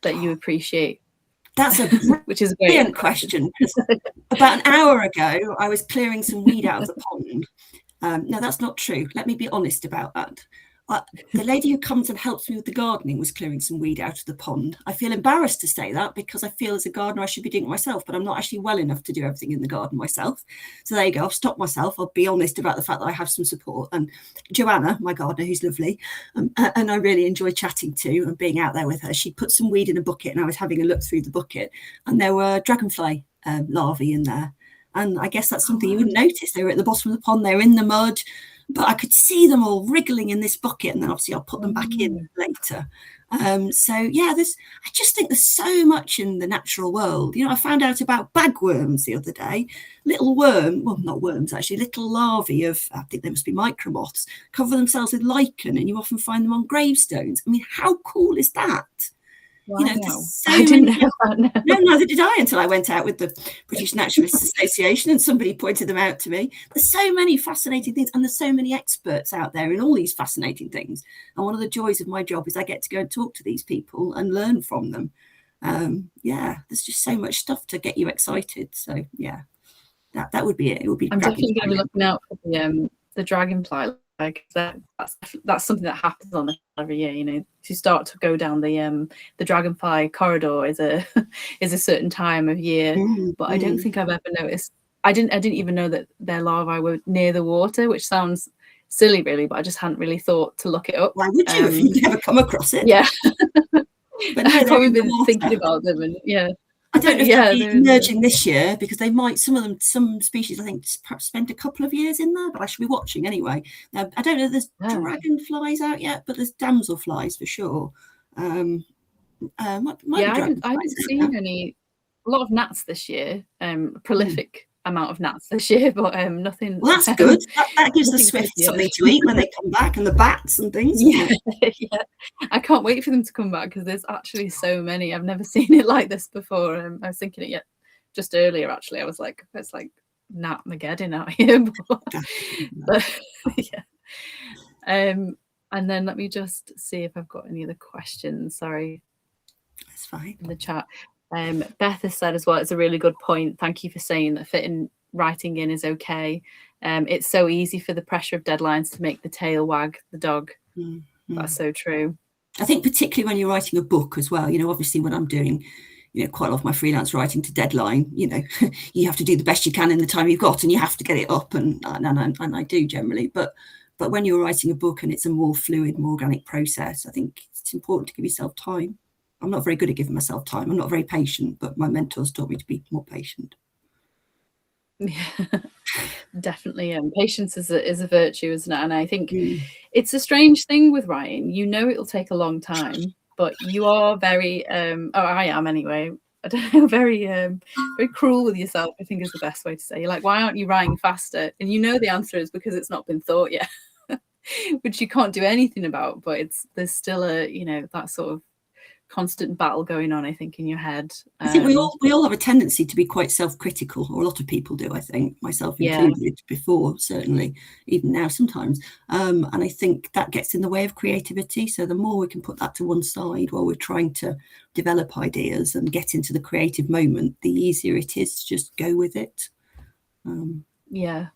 that you appreciate? That's a which is a brilliant question. About an hour ago, I was clearing some weed out of the pond. No, that's not true. Let me be honest about that. The lady who comes and helps me with the gardening was clearing some weed out of the pond. I feel embarrassed to say that, because I feel as a gardener I should be doing it myself, but I'm not actually well enough to do everything in the garden myself. So there you go. I'll stop myself. I'll be honest about the fact that I have some support. And Joanna, my gardener, who's lovely, and I really enjoy chatting to and being out there with her, she put some weed in a bucket, and I was having a look through the bucket, and there were dragonfly larvae in there. And I guess that's something you wouldn't notice. They were at the bottom of the pond. They were in the mud. but I could see them all wriggling in this bucket, and then obviously I'll put them back in later. So yeah, I just think there's so much in the natural world. You know, I found out about bagworms the other day. Little worm, well, not worms actually, little larvae of, I think they must be micromoths, cover themselves with lichen, and you often find them on gravestones. I mean, how cool is that? Wow. You know, there's so I didn't know that. No, neither did I until I went out with the British Naturalists Association and somebody pointed them out to me. There's so many fascinating things, and there's so many experts out there in all these fascinating things. And one of the joys of my job is I get to go and talk to these people and learn from them. Yeah, there's just so much stuff to get you excited. So yeah, that would be it. It would be. I'm definitely going to be looking out for the dragonfly. Like that's something that happens on the every year. You know, to start to go down the dragonfly corridor is a certain time of year. But I don't think I've ever noticed. I didn't even know that their larvae were near the water, which sounds silly, really. But I just hadn't really thought to look it up. Why would you if you'd never come across it? Yeah, but no, I've probably been thinking about them, and yeah. I don't know if they'll be emerging this year, because they might, some species, I think, perhaps spend a couple of years in there, but I should be watching anyway. Now, I don't know if there's dragonflies out yet, but there's damselflies for sure. I haven't seen a lot of gnats this year, prolific amount of gnats this year, but nothing. Well, that's good. That gives the swifts something to eat when they come back, and the bats and things. Yeah. I can't wait for them to come back, because there's actually so many. I've never seen it like this before. I was thinking it just earlier, actually. I was like, it's like Gnat-mageddon out here. But yeah. And then let me just see if I've got any other questions. Sorry. That's fine. In the chat. Beth has said as well, it's a really good point. Thank you for saying that fitting writing in is okay. It's so easy for the pressure of deadlines to make the tail wag the dog. That's so true. I think particularly when you're writing a book as well, you know, obviously when I'm doing, you know, quite a lot of my freelance writing to deadline, you know, you have to do the best you can in the time you've got, and you have to get it up, and I do generally. But when you're writing a book and it's a more fluid, more organic process, I think it's important to give yourself time. I'm not very good at giving myself time. I'm not very patient, but my mentors taught me to be more patient. Yeah, definitely. Patience is a virtue, isn't it? And I think it's a strange thing with writing. You know, it'll take a long time, but you are very, I am anyway. I don't know, very cruel with yourself, I think is the best way to say. You're like, why aren't you writing faster? And you know the answer is because it's not been thought yet, which you can't do anything about. But there's still that sort of constant battle going on, I think, in your head. I think we all have a tendency to be quite self-critical, or a lot of people do, I think, myself included, before, certainly, even now sometimes. And I think that gets in the way of creativity. So the more we can put that to one side while we're trying to develop ideas and get into the creative moment, the easier it is to just go with it. Yeah.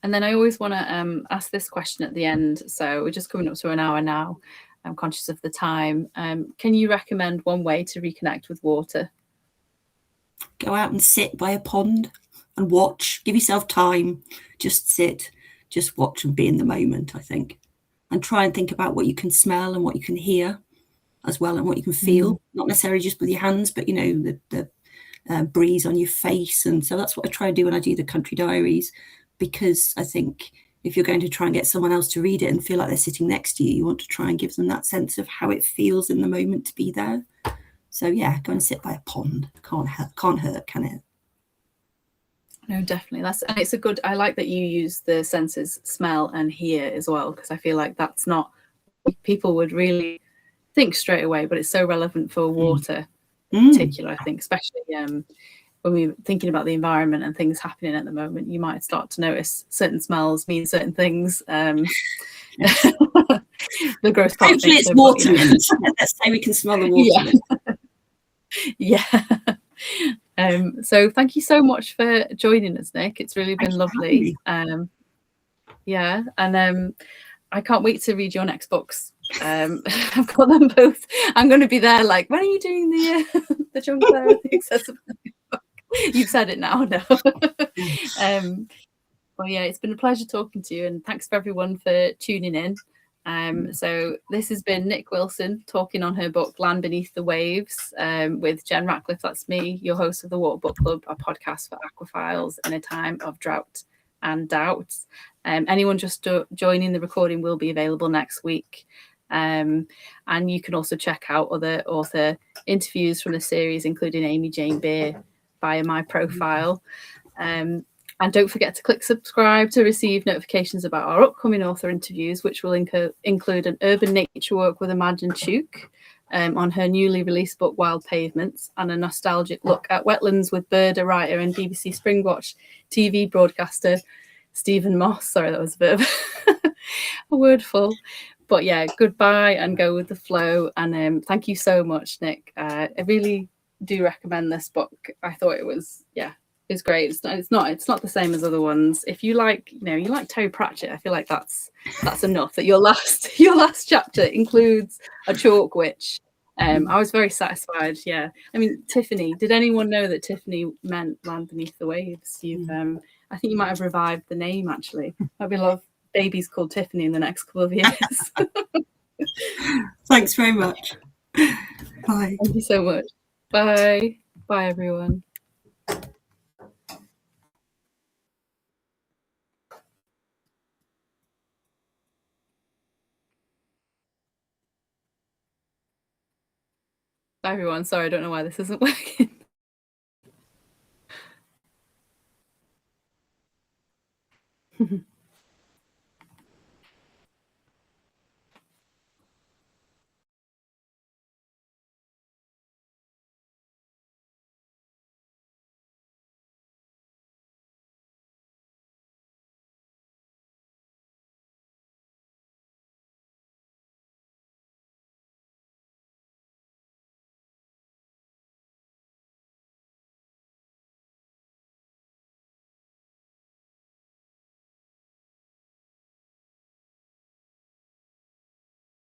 And then I always want to ask this question at the end. So we're just coming up to an hour now. I'm conscious of the time. Can you recommend one way to reconnect with water? Go out and sit by a pond and watch. Give yourself time. Just sit, just watch and be in the moment, I think. And try and think about what you can smell and what you can hear as well, and what you can feel. Not necessarily just with your hands, but, you know, the breeze on your face. And so that's what I try and do when I do the country diaries, because I think if you're going to try and get someone else to read it and feel like they're sitting next to you, you want to try and give them that sense of how it feels in the moment to be there. So yeah, go and sit by a pond. Can't hurt, can it? No, definitely. It's a good. I like that you use the senses smell and hear as well, because I feel like that's not people would really think straight away, but it's so relevant for water in particular. I think, especially when we're thinking about the environment and things happening at the moment, you might start to notice certain smells mean certain things. The gross part. Hopefully it's water mint. Let's say we can smell the water mint. Yeah. So thank you so much for joining us, Nick. It's really been lovely. Yeah, and I can't wait to read your next books. I've got them both. I'm going to be there. Like, when are you doing the Jungle Bear, the accessibility book? You've said it now. No. Well, yeah, it's been a pleasure talking to you, and thanks for everyone for tuning in. So this has been Nick Wilson talking on her book Land Beneath the Waves with Jen Ratcliffe. That's me, your host of the Water Book Club, a podcast for aquaphiles in a time of drought and Doubt. Anyone just joining the recording will be available next week. And you can also check out other author interviews from the series, including Amy Jane Beer, via my profile. And don't forget to click subscribe to receive notifications about our upcoming author interviews, which will include an urban nature walk with Imagine Chuk on her newly released book Wild Pavements, and a nostalgic look at wetlands with birder writer and BBC Springwatch TV broadcaster Stephen Moss. Sorry, that was a bit of a wordful. But yeah, goodbye and go with the flow. And thank you so much, Nick. I really do recommend this book. I thought it was, it's great. It's not the same as other ones. If you like, you like Terry Pratchett, I feel like that's enough. That your last chapter includes a chalk witch. I was very satisfied. Yeah, I mean, Tiffany. Did anyone know that Tiffany meant Land Beneath the Waves? I think you might have revived the name. Actually, I'd be love babies called Tiffany in the next couple of years. Thanks very much. Bye. Thank you so much. Bye. Bye, everyone. Bye, everyone. Sorry, I don't know why this isn't working.